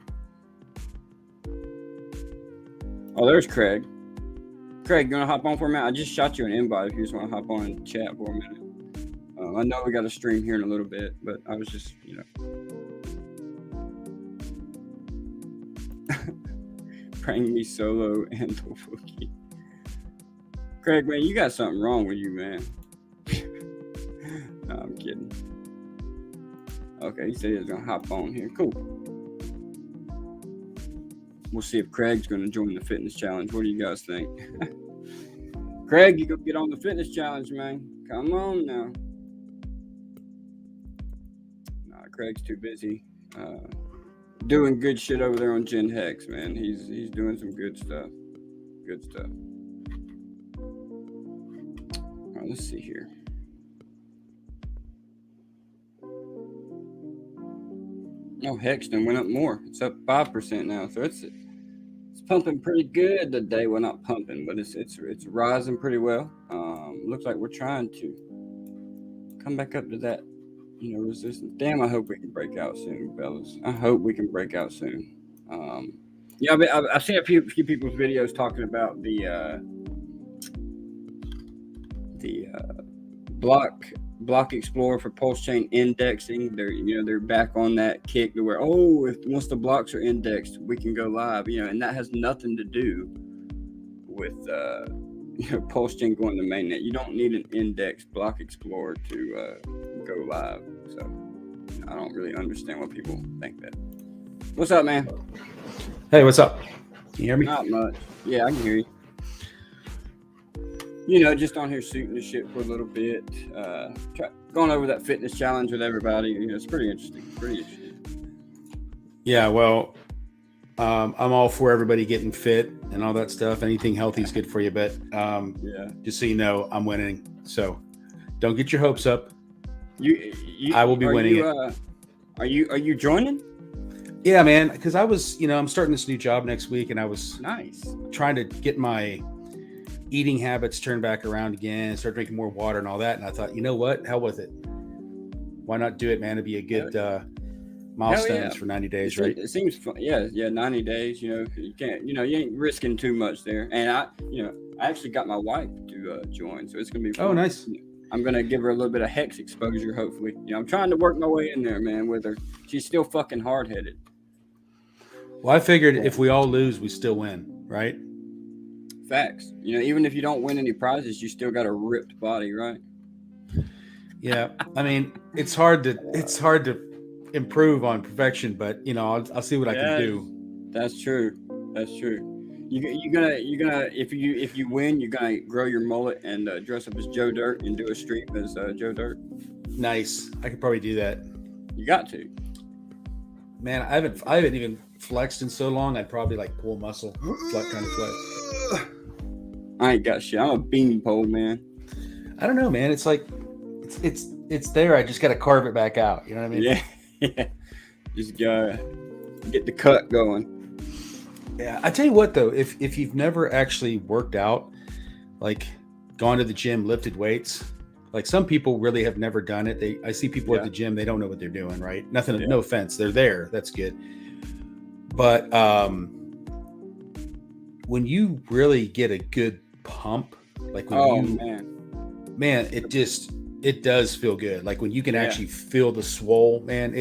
Speaker 1: Oh, there's Craig. Craig, you want to hop on for a minute? I just shot you an invite if you just want to hop on and chat for a minute. I know we got a stream here in a little bit, but I was just, you know. Praying me solo and the Wookie. Craig, man, you got something wrong with you, man. No, I'm kidding. Okay, he said he was going to hop on here. Cool. We'll see if Craig's going to join the Fitness Challenge. What do you guys think? Craig, you go get on the Fitness Challenge, man. Come on now. Nah, Craig's too busy doing good shit over there on Gen Hex, man. He's doing some good stuff. Good stuff. All right, let's see here. Oh, Hexton went up more. It's up 5% now, so it's pumping pretty good today. Well, not pumping, but it's rising pretty well. Looks like we're trying to come back up to that, you know, resistance. Damn, I hope we can break out soon, fellas. I hope we can break out soon. Yeah, I've seen a few people's videos talking about the Block Explorer for pulse chain indexing. They're back on that kick to where, once the blocks are indexed, we can go live, you know, and that has nothing to do with pulse chain going to mainnet. You don't need an indexed Block Explorer to go live. So I don't really understand why people think that. What's up, man?
Speaker 2: Hey, what's up? Can you hear me?
Speaker 1: Not much. Yeah, I can hear you. You know, just on here shooting the shit for a little bit, going over that fitness challenge with everybody. You know, it's pretty interesting.
Speaker 2: Yeah, well, I'm all for everybody getting fit and all that stuff. Anything healthy is good for you, but just so you know, I'm winning. So don't get your hopes up. I will be winning it.
Speaker 1: Are you joining?
Speaker 2: Yeah, man, because I was, I'm starting this new job next week, and I was trying to get my eating habits turned back around again, start drinking more water and all that. And I thought, you know what? Hell with it. Why not do it, man? It'd be a good milestones for 90 days, right?
Speaker 1: It seems fun. Yeah, 90 days. You know, you can't, you ain't risking too much there. And I actually got my wife to join, so it's gonna be fun.
Speaker 2: Oh, nice.
Speaker 1: I'm gonna give her a little bit of hex exposure, hopefully. I'm trying to work my way in there, man, with her. She's still fucking hard-headed.
Speaker 2: Well, I figured if we all lose, we still win, right?
Speaker 1: Facts. You know, even if you don't win any prizes, you still got a ripped body, right?
Speaker 2: Yeah, I mean, it's hard to improve on perfection, but you know, I'll see what I can do.
Speaker 1: That's true. That's true. You're gonna if you win, you're gonna grow your mullet and dress up as Joe Dirt and do a stream as Joe Dirt.
Speaker 2: Nice. I could probably do that.
Speaker 1: You got to.
Speaker 2: Man, I haven't even flexed in so long. I'd probably like pull muscle, flex.
Speaker 1: I ain't got shit. I'm a beanpole, man.
Speaker 2: I don't know, man. It's like it's there. I just got to carve it back out. You know what I mean?
Speaker 1: Yeah. Just gotta get the cut going.
Speaker 2: Yeah. I tell you what, though, if you've never actually worked out, like gone to the gym, lifted weights, like some people really have never done it. I see people at the gym, they don't know what they're doing, right? Nothing, no offense. They're there. That's good. But when you really get a good pump, like when man, it does feel good. Like when you can actually feel the swole, man,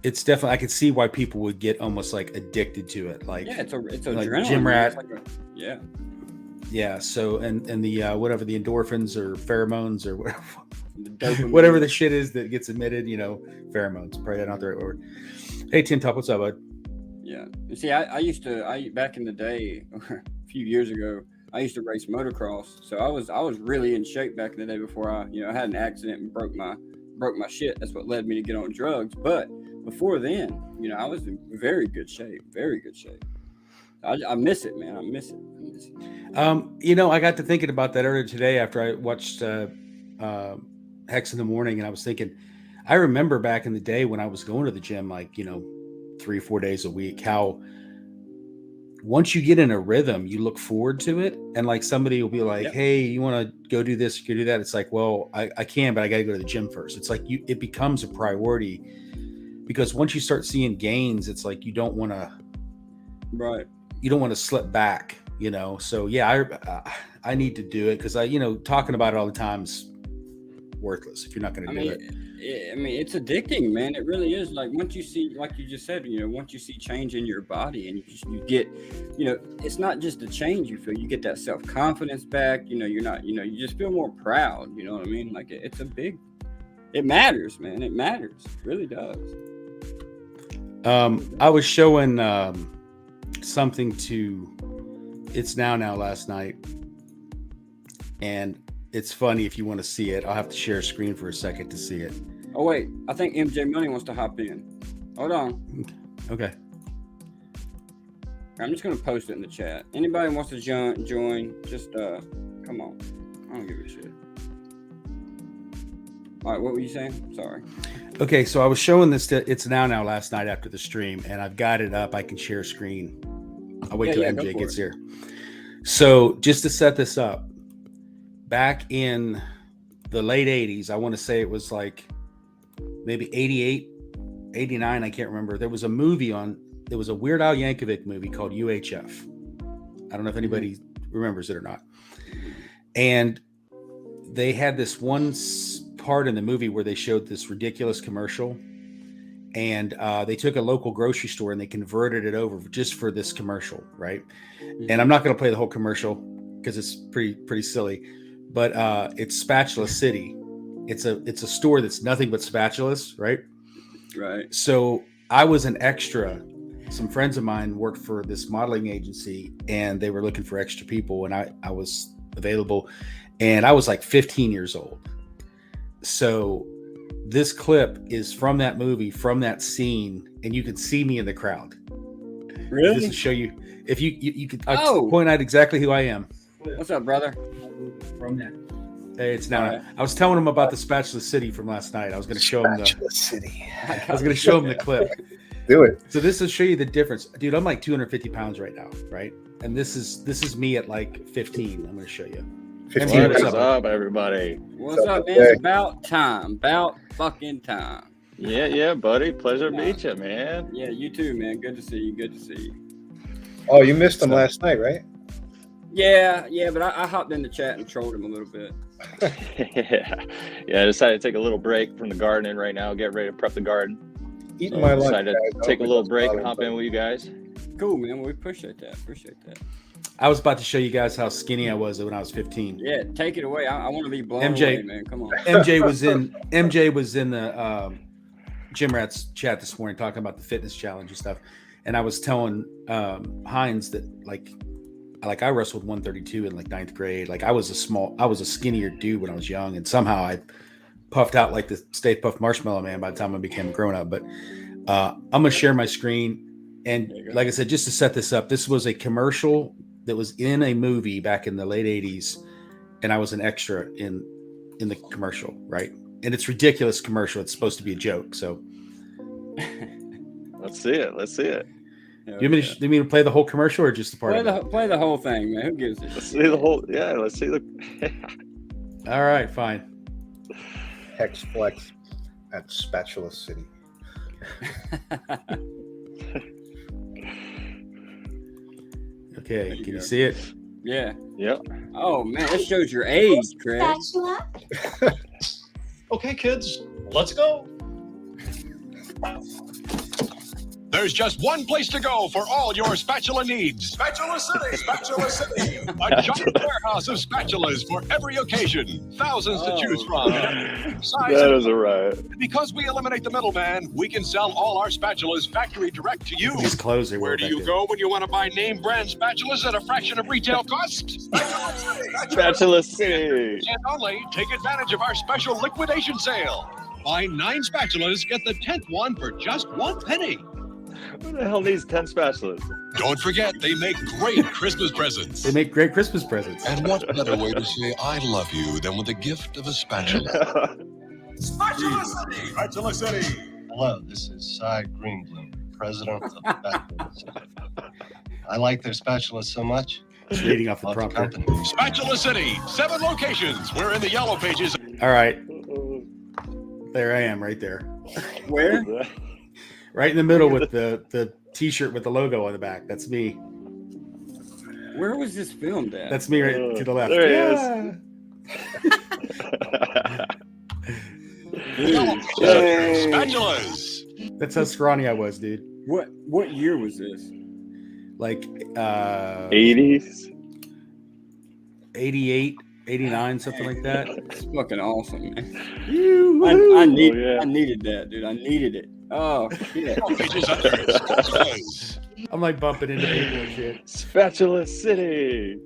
Speaker 2: it's definitely, I can see why people would get almost like addicted to it. Like,
Speaker 1: it's
Speaker 2: like
Speaker 1: adrenaline.
Speaker 2: Gym rat.
Speaker 1: Yeah.
Speaker 2: So, and the, whatever the endorphins or pheromones or whatever the shit is that gets emitted, you know, pheromones, probably not the right word. Hey, Tin Top, what's up, bud?
Speaker 1: Yeah. You see, I back in the day, a few years ago, I used to race motocross. So I was really in shape back in the day before I had an accident and broke my shit. That's what led me to get on drugs. But before then, I was in very good shape. Very good shape. I miss it, man. I miss it.
Speaker 2: I got to thinking about that earlier today after I watched Hex in the Morning, and I was thinking, I remember back in the day when I was going to the gym, like, 3 or 4 days a week, how once you get in a rhythm, you look forward to it. And like somebody will be like, hey, you want to go do this, go do that. It's like, well, I can, but I got to go to the gym first. It's like it becomes a priority, because once you start seeing gains, it's like you don't want to slip back, So I need to do it, because talking about it all the time is worthless if you're not going to do it.
Speaker 1: It's addicting, man. It really is. Like once you see, like you just said, once you see change in your body, and you get, it's not just the change you feel. You get that self-confidence back. You're not, you just feel more proud. You know what I mean? Like it matters, man. It matters. It really does.
Speaker 2: I was showing something to It's Now last night, and it's funny. If you want to see it, I'll have to share a screen for a second to see it.
Speaker 1: Oh wait, I think MJ Money wants to hop in. Hold on.
Speaker 2: Okay.
Speaker 1: I'm just gonna post it in the chat. Anybody wants to join, just come on. I don't give a shit. All right, what were you saying? Sorry.
Speaker 2: Okay, so I was showing this to It's Now last night after the stream, and I've got it up. I can share a screen. I'll wait till MJ gets here. So just to set this up, back in the late 80s, I want to say it was like maybe 88, 89, I can't remember. There was a Weird Al Yankovic movie called UHF. I don't know if anybody remembers it or not. And they had this one part in the movie where they showed this ridiculous commercial, and they took a local grocery store and they converted it over just for this commercial, right? And I'm not going to play the whole commercial because it's pretty silly, but it's Spatula City. It's a store that's nothing but spatulas, right?
Speaker 1: Right.
Speaker 2: So I was an extra. Some friends of mine worked for this modeling agency, and they were looking for extra people, and I was available, and I was like 15 years old. So this clip is from that movie, from that scene, and you can see me in the crowd.
Speaker 1: Really?
Speaker 2: This will show you. If you could point out exactly who I am.
Speaker 1: What's up, brother?
Speaker 2: From that. Hey, It's Now. Right. I was telling him about the Spatula City from last night. I was going to show him the clip.
Speaker 3: Do it.
Speaker 2: So this will show you the difference, dude. I'm like 250 pounds right now, right? And this is me at like 15. I'm going to show you.
Speaker 3: 15.
Speaker 4: What's up, everybody?
Speaker 1: What's up, man? It's about time. About fucking time.
Speaker 4: Yeah, buddy. Pleasure to meet you, man.
Speaker 1: Yeah, you too, man. Good to see you.
Speaker 3: Oh, you missed him last night, right?
Speaker 1: Yeah, but I hopped in the chat and trolled him a little bit.
Speaker 4: I decided to take a little break from the gardening right now, get ready to prep the garden.
Speaker 3: Eating my lunch,
Speaker 4: decided to take a little break and hop in with you guys.
Speaker 1: Cool, man. We appreciate that.
Speaker 2: I was about to show you guys how skinny I was when I was 15.
Speaker 1: Yeah, take it away. I want to be blown
Speaker 2: MJ.
Speaker 1: away, man. Come on.
Speaker 2: MJ was in the Gym Rats chat this morning talking about the Fitness Challenge and stuff, and I was telling Hines that like I wrestled 132 in like 9th grade. Like I was a skinnier dude when I was young, and somehow I puffed out like the Stay Puft Marshmallow Man by the time I became a grown up. But I'm gonna share my screen, and like I said, just to set this up, this was a commercial that was in a movie back in the late 80s, and I was an extra in the commercial, right? And it's ridiculous commercial. It's supposed to be a joke. So
Speaker 4: Let's see it.
Speaker 2: do you want me to play the whole commercial or just the part of it?
Speaker 1: Play the whole thing, man. Who gives it?
Speaker 4: Let's see the whole. Yeah, let's see the.
Speaker 2: All right, fine.
Speaker 3: Hex Flex at Spatula City.
Speaker 2: Okay, can you see it?
Speaker 1: Yeah.
Speaker 4: Yep.
Speaker 1: Oh man, that shows your age, Craig.
Speaker 5: Okay, kids, let's go.
Speaker 6: There's just one place to go for all your spatula needs.
Speaker 5: Spatula City, Spatula City.
Speaker 6: A giant warehouse of spatulas for every occasion. Thousands to choose from. Size
Speaker 4: That
Speaker 6: and-
Speaker 4: is a riot.
Speaker 6: Because we eliminate the middleman, we can sell all our spatulas factory direct to you.
Speaker 2: These clothes they
Speaker 6: Where
Speaker 2: wear
Speaker 6: do
Speaker 2: back
Speaker 6: you
Speaker 2: then.
Speaker 6: go when you want to buy name brand spatulas at a fraction of retail cost?
Speaker 4: Spatula City.
Speaker 6: And only take advantage of our special liquidation sale. Buy 9 spatulas, get the 10th one for just 1 penny.
Speaker 4: Who the hell needs 10 spatulas?
Speaker 6: Don't forget, they make great Christmas presents.
Speaker 2: They make great Christmas presents.
Speaker 7: And what better way to say I love you than with the gift of a spatula?
Speaker 5: Spatula City, Spatula City. Hello, this is Cy Greenbloom, president of the Backwards. I like their spatulas so much.
Speaker 2: Just reading off the
Speaker 5: Love the
Speaker 2: prompter.
Speaker 5: company.
Speaker 6: Spatula City, 7 locations. We're in the yellow pages.
Speaker 2: All right, there I am, right there,
Speaker 1: Where?
Speaker 2: right in the middle with the T-shirt with the logo on the back. That's me.
Speaker 1: Where was this filmed at?
Speaker 2: That's me right to the left.
Speaker 4: There he
Speaker 2: Yeah.
Speaker 6: Spatulas.
Speaker 2: That's how scrawny I was, dude.
Speaker 1: What year was this?
Speaker 2: Like
Speaker 4: 80s.
Speaker 2: 88, 89, something like that.
Speaker 1: It's fucking awesome, man.
Speaker 2: Woo-hoo.
Speaker 1: I
Speaker 4: Oh, yeah.
Speaker 1: needed that, dude. I needed it. Oh shit.
Speaker 6: Pages under spatulas.
Speaker 2: I'm like bumping into people and shit.
Speaker 4: Spatula City.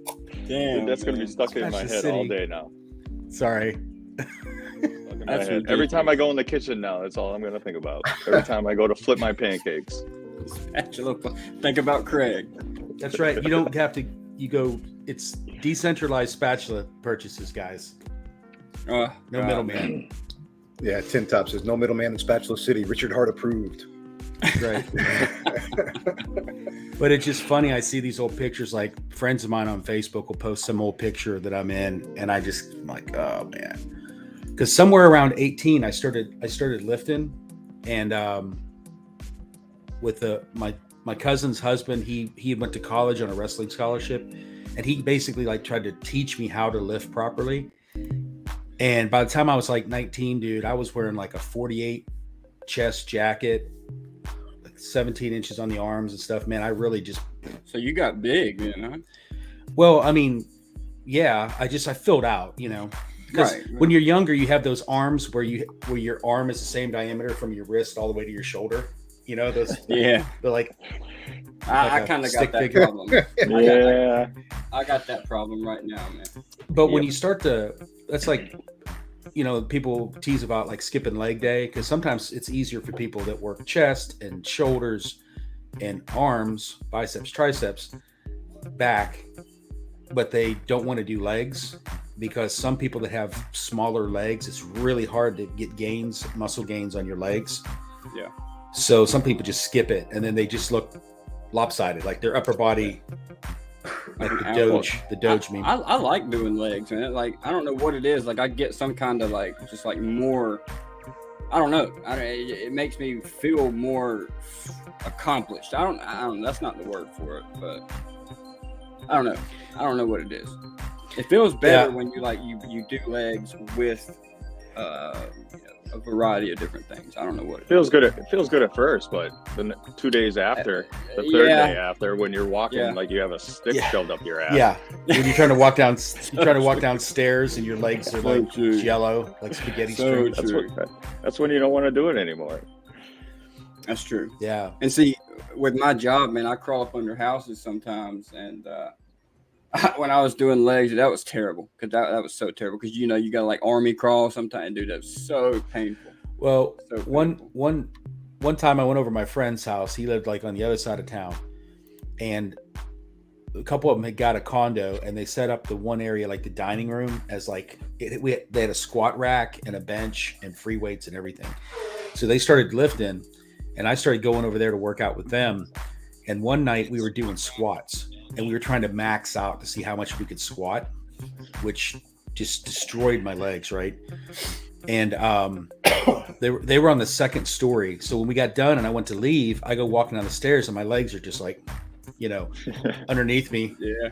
Speaker 1: Damn.
Speaker 4: Dude, that's going to be
Speaker 1: man.
Speaker 4: stuck in my
Speaker 2: Spatula
Speaker 4: head
Speaker 2: City.
Speaker 4: all day now.
Speaker 2: Sorry.
Speaker 4: Stuck in my
Speaker 1: That's
Speaker 4: head. Every time I go in the kitchen now, that's all I'm going to think about. Every time I go to flip my pancakes.
Speaker 1: Spatula. Think about Craig.
Speaker 2: That's right. You don't have to. You go. It's decentralized spatula purchases, guys.
Speaker 1: Oh,
Speaker 2: No
Speaker 1: God,
Speaker 2: middleman.
Speaker 3: Yeah, Tin Top says no middleman in Spatula City. Richard Hart approved.
Speaker 2: Right. But it's just funny. I see these old pictures. Like friends of mine on Facebook will post some old picture that I'm in, and I'm like, oh man. Because somewhere around 18, I started lifting, and with my cousin's husband, he went to college on a wrestling scholarship, and he basically like tried to teach me how to lift properly. And by the time I was like 19, dude, I was wearing like a 48 chest jacket, like 17 inches on the arms and stuff. Man, I really just.
Speaker 1: So you got big, then, huh?
Speaker 2: Well, I mean, yeah, I filled out, you know. Because
Speaker 1: Right.
Speaker 2: when you're younger, you have those arms where your arm is the same diameter from your wrist all the way to your shoulder. You know, those.
Speaker 1: Yeah.
Speaker 2: They're like.
Speaker 1: I
Speaker 2: Like a
Speaker 1: kind of got
Speaker 2: stick
Speaker 1: that
Speaker 2: figure.
Speaker 1: problem.
Speaker 4: Yeah.
Speaker 1: I got that problem right now, man.
Speaker 2: But when
Speaker 1: Yep.
Speaker 2: you start to, that's like, you know, people tease about like skipping leg day, because sometimes it's easier for people that work chest and shoulders and arms, biceps, triceps, back, but they don't want to do legs, because some people that have smaller legs, it's really hard to get muscle gains on your legs.
Speaker 1: Yeah.
Speaker 2: So some people just skip it, and then they just look lopsided, like their upper body, like the Doge meme.
Speaker 1: I like doing legs, man. Like, I don't know what it is. Like, I get some kind of like, just like more, I don't know. It makes me feel more accomplished. I don't, that's not the word for it, but I don't know. I don't know what it is. It feels better when you like, you do legs with, a variety of different things. I don't know what
Speaker 4: It feels good. It feels good at first, but the 2 days after, the third
Speaker 1: Yeah.
Speaker 4: day after, when you're walking
Speaker 1: Yeah.
Speaker 4: like you have a stick
Speaker 2: Yeah.
Speaker 4: shoved up your ass.
Speaker 2: Yeah, when you're trying to walk down, downstairs, and your legs are
Speaker 1: So
Speaker 2: like
Speaker 1: true.
Speaker 2: jello, like spaghetti
Speaker 1: So
Speaker 2: strings.
Speaker 1: true.
Speaker 4: That's when you don't want to do it anymore.
Speaker 1: That's true.
Speaker 2: Yeah,
Speaker 1: And see, with my job, man, I crawl up under houses sometimes, and when I was doing legs, that was terrible because that was so terrible because you got to like army crawl sometimes, dude. That was so painful.
Speaker 2: well,
Speaker 1: So
Speaker 2: one time I went over to my friend's house. He lived like on the other side of town, and a couple of them had got a condo, and they set up the one area, like the dining room, as like they had a squat rack and a bench and free weights and everything. So they started lifting, and I started going over there to work out with them. And one night we were doing squats, and we were trying to max out to see how much we could squat, which just destroyed my legs, right? And they were on the second story. So when we got done and I went to leave, I go walking down the stairs, and my legs are just like, underneath me.
Speaker 1: Yeah.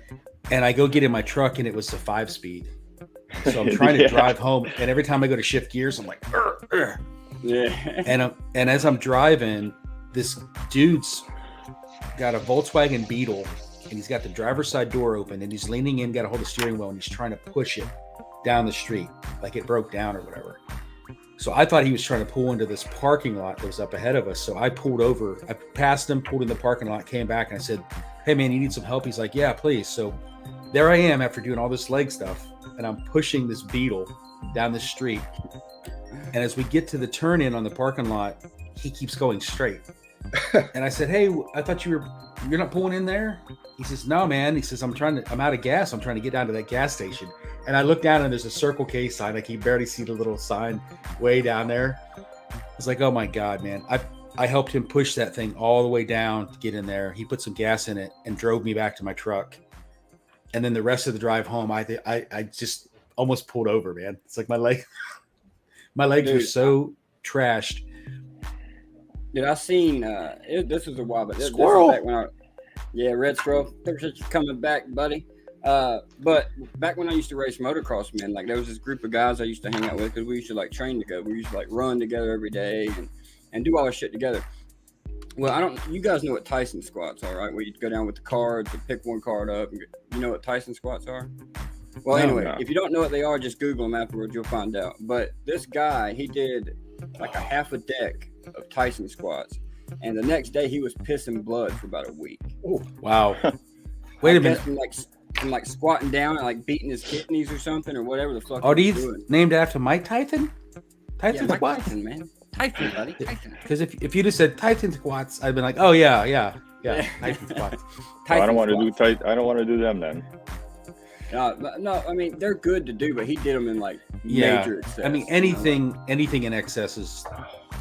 Speaker 2: And I go get in my truck, and it was a 5-speed. So I'm trying to drive home, and every time I go to shift gears, I'm like,
Speaker 1: Yeah.
Speaker 2: and as I'm driving, this dude's got a Volkswagen Beetle, and he's got the driver's side door open, and he's leaning in, got a hold of the steering wheel, and he's trying to push it down the street like it broke down or whatever. So I thought he was trying to pull into this parking lot that was up ahead of us. So I pulled over, I passed him, pulled in the parking lot, came back, and I said, "Hey man, you need some help?" He's like, "Yeah, please." So there I am after doing all this leg stuff, and I'm pushing this Beetle down the street. And as we get to the turn in on the parking lot, he keeps going straight. And I said, "Hey, I thought you're not pulling in there?" He says, "No, man." He says, I'm out of gas. I'm trying to get down to that gas station. And I look down, and there's a Circle K sign. I can barely see the little sign way down there. I was like, oh my God, man. I helped him push that thing all the way down to get in there. He put some gas in it and drove me back to my truck. And then the rest of the drive home, I just almost pulled over, man. It's like my legs
Speaker 1: Dude,
Speaker 2: were so trashed.
Speaker 1: Dude, I seen this was a while, but
Speaker 2: Squirrel.
Speaker 1: This was back when red squirrel. Appreciate you coming back, buddy. But back when I used to race motocross, man, like there was this group of guys I used to hang out with because we used to like train together. We used to like run together every day and do all this shit together. Well, you guys know what Tyson squats are, right? Where you go down with the cards and pick one card up. And you know what Tyson squats are? Well, anyway, if you don't know what they are, just Google them afterwards. You'll find out. But this guy, he did like a half a deck of Tyson squats. And the next day, he was pissing blood for about a week.
Speaker 2: Oh, wow. Wait a minute.
Speaker 1: From like squatting down and like beating his kidneys or something or whatever the fuck.
Speaker 2: Are
Speaker 1: he was
Speaker 2: these
Speaker 1: doing.
Speaker 2: named after Mike Tyson? Tyson
Speaker 1: Mike
Speaker 2: squats?
Speaker 1: Tyson, man. Tyson, buddy. Tyson.
Speaker 2: Because if you just said Titan squats, I'd been like, oh yeah, Titan squats.
Speaker 4: I don't want to
Speaker 1: Tyson
Speaker 4: do I don't want to do them then.
Speaker 1: No, I mean they're good to do, but he did them in like
Speaker 2: Yeah.
Speaker 1: major excess.
Speaker 2: I mean anything in excess is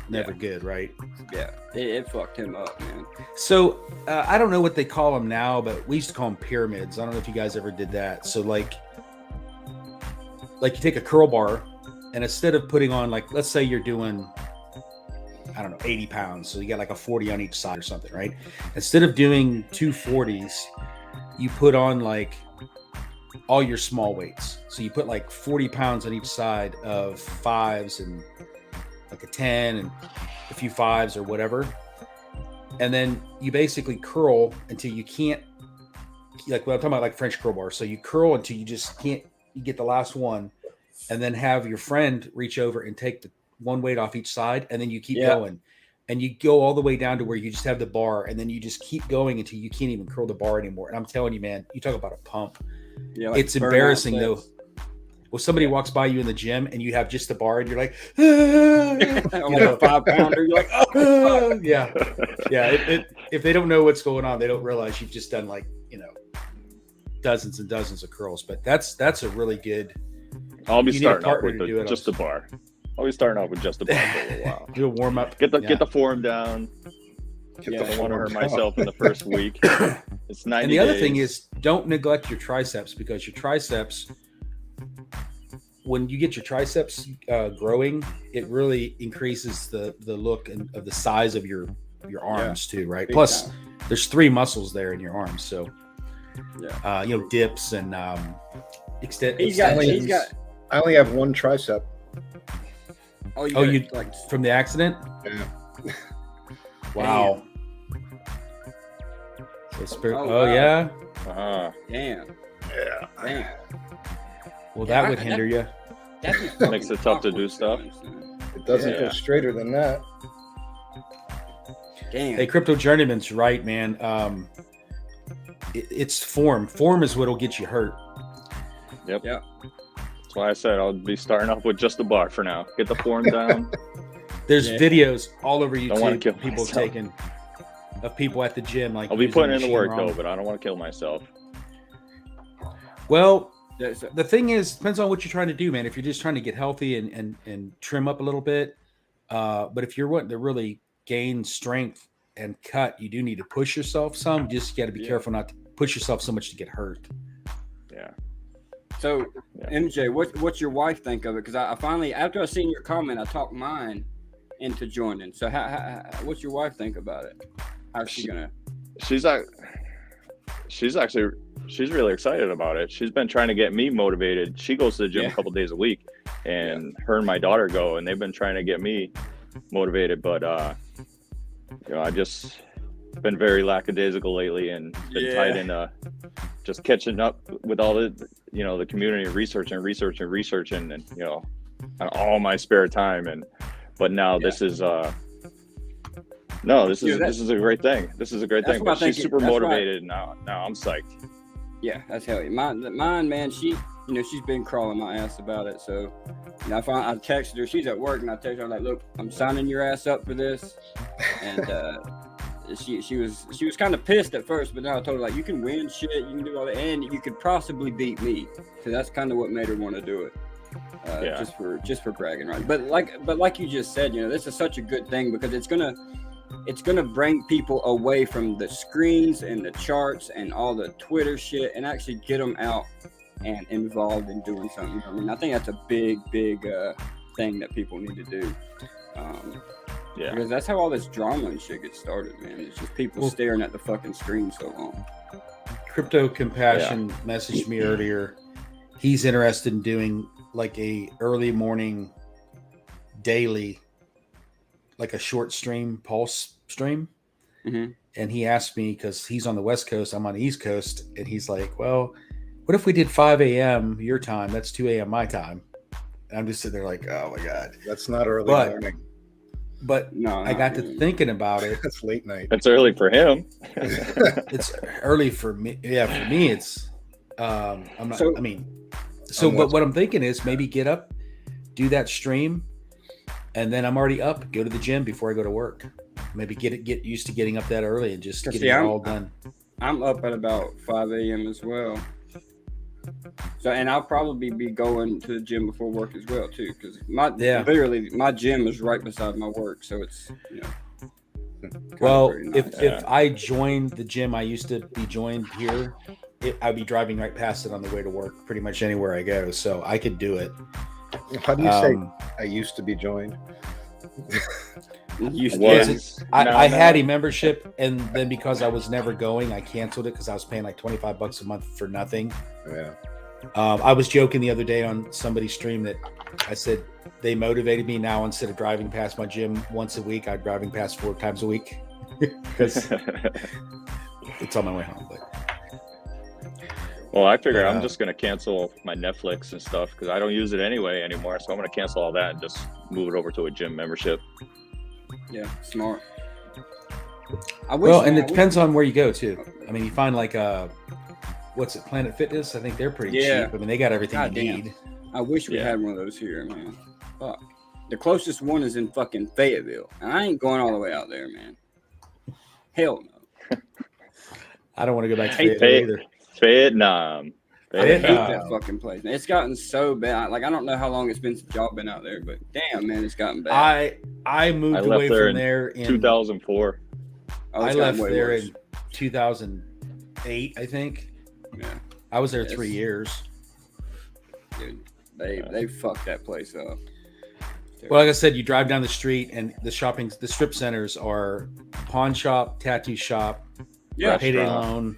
Speaker 2: never good, right?
Speaker 1: Yeah, it fucked him up, man.
Speaker 2: So I don't know what they call them now, but we used to call them pyramids. I don't know if you guys ever did that. So like you take a curl bar, and instead of putting on, like, let's say you're doing, I don't know, 80 pounds. So you got like a 40 on each side or something, right? Instead of doing 2 40s, you put on like all your small weights. So you put like 40 pounds on each side of 5s and like a 10 and a few 5s or whatever. And then you basically curl until you can't, like what I'm talking about, like French curl bar. So you curl until you just can't, you get the last one, and then have your friend reach over and take the one weight off each side. And then you keep going, and you go all the way down to where you just have the bar, and then you just keep going until you can't even curl the bar anymore. And I'm telling you, man, you talk about a pump.
Speaker 1: Yeah, like
Speaker 2: It's embarrassing though. Well, somebody walks by you in the gym and you have just the bar and you're like,
Speaker 1: Only a 5-pounder. You're like, oh,
Speaker 2: yeah. If they don't know what's going on, they don't realize you've just done like, dozens and dozens of curls. But that's a really good.
Speaker 4: I'll be
Speaker 2: You need a
Speaker 4: starting off
Speaker 2: partner
Speaker 4: with
Speaker 2: to do it
Speaker 4: just the bar. I'll be starting off with just the bar for a little while.
Speaker 2: Do a warm up.
Speaker 4: Get the form down. I don't want to hurt myself in the first week. It's 90
Speaker 2: And the other
Speaker 4: days.
Speaker 2: thing is, don't neglect your triceps, because your triceps, when you get your triceps growing, it really increases the look of the size of your arms too, right?
Speaker 1: Big
Speaker 2: Plus,
Speaker 1: time.
Speaker 2: there's 3 muscles there in your arms, so
Speaker 1: Yeah.
Speaker 2: Dips and extend.
Speaker 1: He's got.
Speaker 3: I only have one tricep.
Speaker 1: Oh,
Speaker 2: Oh, you
Speaker 1: like
Speaker 2: from the accident?
Speaker 3: Yeah.
Speaker 2: Wow. So
Speaker 1: Oh,
Speaker 2: oh
Speaker 1: wow.
Speaker 2: yeah.
Speaker 1: damn.
Speaker 3: Yeah.
Speaker 1: Damn.
Speaker 2: Well,
Speaker 1: Yeah,
Speaker 2: that would hinder you.
Speaker 1: That'd be
Speaker 4: Makes
Speaker 1: fucking
Speaker 4: it tough to
Speaker 1: awkward,
Speaker 4: do stuff.
Speaker 1: man.
Speaker 3: It doesn't
Speaker 1: Yeah.
Speaker 3: go straighter than that.
Speaker 1: Damn.
Speaker 2: Hey, Crypto Journeyman's right, man. It's form. Form is what'll get you hurt.
Speaker 4: Yep.
Speaker 1: Yep.
Speaker 4: That's why I said I'll be starting off with just the bar for now. Get the form down.
Speaker 2: There's
Speaker 1: Yeah.
Speaker 2: videos all over
Speaker 4: Don't wanna
Speaker 2: YouTube
Speaker 4: kill
Speaker 2: of people
Speaker 4: myself.
Speaker 2: taking of people at the gym. Like
Speaker 4: I'll be
Speaker 2: using
Speaker 4: putting in the
Speaker 2: machine
Speaker 4: work
Speaker 2: wrong.
Speaker 4: though, but I don't want to kill myself.
Speaker 2: Well,
Speaker 1: That's-
Speaker 2: the thing is, depends on what you're trying to do, man. If you're just trying to get healthy and trim up a little bit, but if you're wanting to really gain strength and cut, you do need to push yourself some. You just got to be careful not to push yourself so much to get hurt.
Speaker 4: Yeah.
Speaker 1: So,
Speaker 4: Yeah.
Speaker 1: MJ, what's your wife think of it? Because I finally, after I seen your comment, I talked mine into joining. So, what's your wife think about it? How's she gonna?
Speaker 4: She's really excited about it. She's been trying to get me motivated. She goes to the gym a couple days a week, and her and my daughter go, and they've been trying to get me motivated. But I just been very lackadaisical lately, and been tied into just catching up with all the community researching, and on all my spare time. But now this is this is a great thing. This is a great thing. But she's super motivated now. Now I'm psyched.
Speaker 1: Yeah, that's hell. Mine, man. She's been crawling my ass about it. So, I texted her. She's at work, and I texted her like, "Look, I'm signing your ass up for this." And she was kind of pissed at first, but now I told her like, "You can win shit. You can do all that, and you could possibly beat me." So that's kind of what made her want to do it. Just for bragging rights. But like you just said, this is such a good thing because it's gonna bring people away from the screens and the charts and all the Twitter shit and actually get them out and involved in doing something. I mean, I think that's a big thing that people need to do. Because that's how all this drama and shit gets started, man. It's just people staring at the fucking screen so long.
Speaker 2: Crypto Compassion messaged me earlier. He's interested in doing like a early morning daily, like a short stream, pulse stream.
Speaker 1: Mm-hmm.
Speaker 2: And he asked me, because he's on the West Coast, I'm on the East Coast, and he's like, well, what if we did 5 a.m. your time? That's 2 a.m. my time. And I'm just sitting there like, oh my God.
Speaker 3: That's not early morning.
Speaker 2: But
Speaker 1: No,
Speaker 2: I got to thinking about it.
Speaker 3: That's late night.
Speaker 4: It's early for him.
Speaker 2: It's early for me. Yeah, for me, it's I'm not.
Speaker 1: So-
Speaker 2: But what I'm thinking is maybe get up, do that stream, and then I'm already up. Go to the gym before I go to work. Maybe get used to getting up that early and just getting it all done.
Speaker 1: I'm up at about 5 a.m. as well. So, and I'll probably be going to the gym before work as well too, because literally my gym is right beside my work, so it's
Speaker 2: Well,
Speaker 1: nice.
Speaker 2: if I joined the gym I used to be joined here, I'd be driving right past it on the way to work pretty much anywhere I go, so I could do it.
Speaker 3: How do you say I used to be joined?
Speaker 2: I had a membership, and then because I was never going, I canceled it because I was paying like $25 a month for nothing.
Speaker 3: Yeah.
Speaker 2: I was joking the other day on somebody's stream that I said they motivated me now. Instead of driving past my gym once a week, I'm driving past 4 times a week because it's on my way home. But
Speaker 4: well, I figure I'm just gonna cancel my Netflix and stuff because I don't use it anyway anymore. So I'm gonna cancel all that and just move it over to a gym membership.
Speaker 1: Yeah, smart.
Speaker 2: It depends on where you go too. I mean, you find like what's it, Planet Fitness? I think they're pretty cheap. I mean, they got everything you need.
Speaker 1: I wish we had one of those here, man. Fuck. The closest one is in fucking Fayetteville, and I ain't going all the way out there, man. Hell no.
Speaker 2: I don't want to go back to Fayetteville either.
Speaker 4: Vietnam.
Speaker 1: I hate that fucking place. It's gotten so bad. Like, I don't know how long it's been since y'all been out there, but damn, man, it's gotten bad.
Speaker 2: I moved away from there in
Speaker 4: 2004.
Speaker 2: I left there in 2008, I think.
Speaker 1: Yeah,
Speaker 2: I was there 3 years.
Speaker 1: Dude, they fucked that place up.
Speaker 2: Well, like I said, you drive down the street and the strip centers are pawn shop, tattoo shop, payday loan,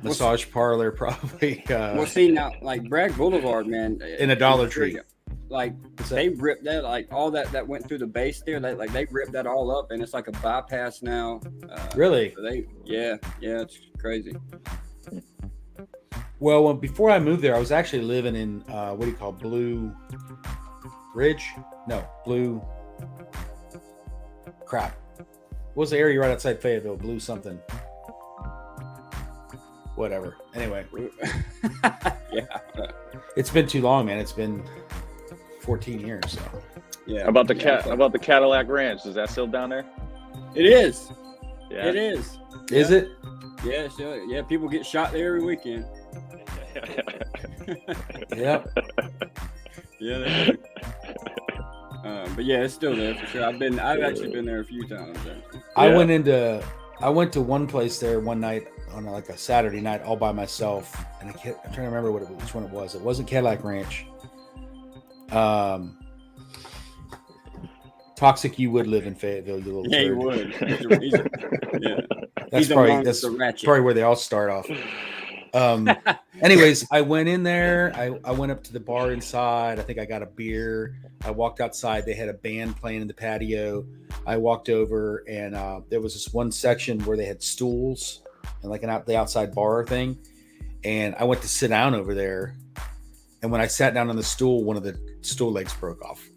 Speaker 2: massage parlor, probably.
Speaker 1: Well, see now, like Bragg Boulevard, man,
Speaker 2: in a Dollar Tree.
Speaker 1: like they ripped that, like all that went through the base there. They ripped that all up, and it's like a bypass now.
Speaker 2: Really?
Speaker 1: So yeah, it's crazy.
Speaker 2: Well, before I moved there, I was actually living in what do you call Blue Ridge? No, Blue. Crap. What was the area right outside Fayetteville? Blue something. Whatever. Anyway.
Speaker 1: Yeah.
Speaker 2: It's been too long, man. It's been 14 years. So.
Speaker 1: Yeah.
Speaker 4: About the Cadillac Ranch, is that still down there?
Speaker 1: It is.
Speaker 4: Yeah.
Speaker 1: It is.
Speaker 2: Is it?
Speaker 1: Yeah. So, yeah. People get shot there every weekend.
Speaker 2: Yeah.
Speaker 1: Yeah. They do. But yeah, it's still there for sure. I've actually been there a few times.
Speaker 2: I went to one place there one night on like a Saturday night all by myself, and I'm trying to remember which one it was. It wasn't Cadillac Ranch. Toxic, you would live in Fayetteville, you little turd.
Speaker 1: You would. Yeah.
Speaker 2: That's probably where they all start off. Anyways, I went in there. I went up to the bar inside. I think I got a beer. I walked outside. They had a band playing in the patio. I walked over, and there was this one section where they had stools and like the outside bar thing. And I went to sit down over there. And when I sat down on the stool, one of the stool legs broke off.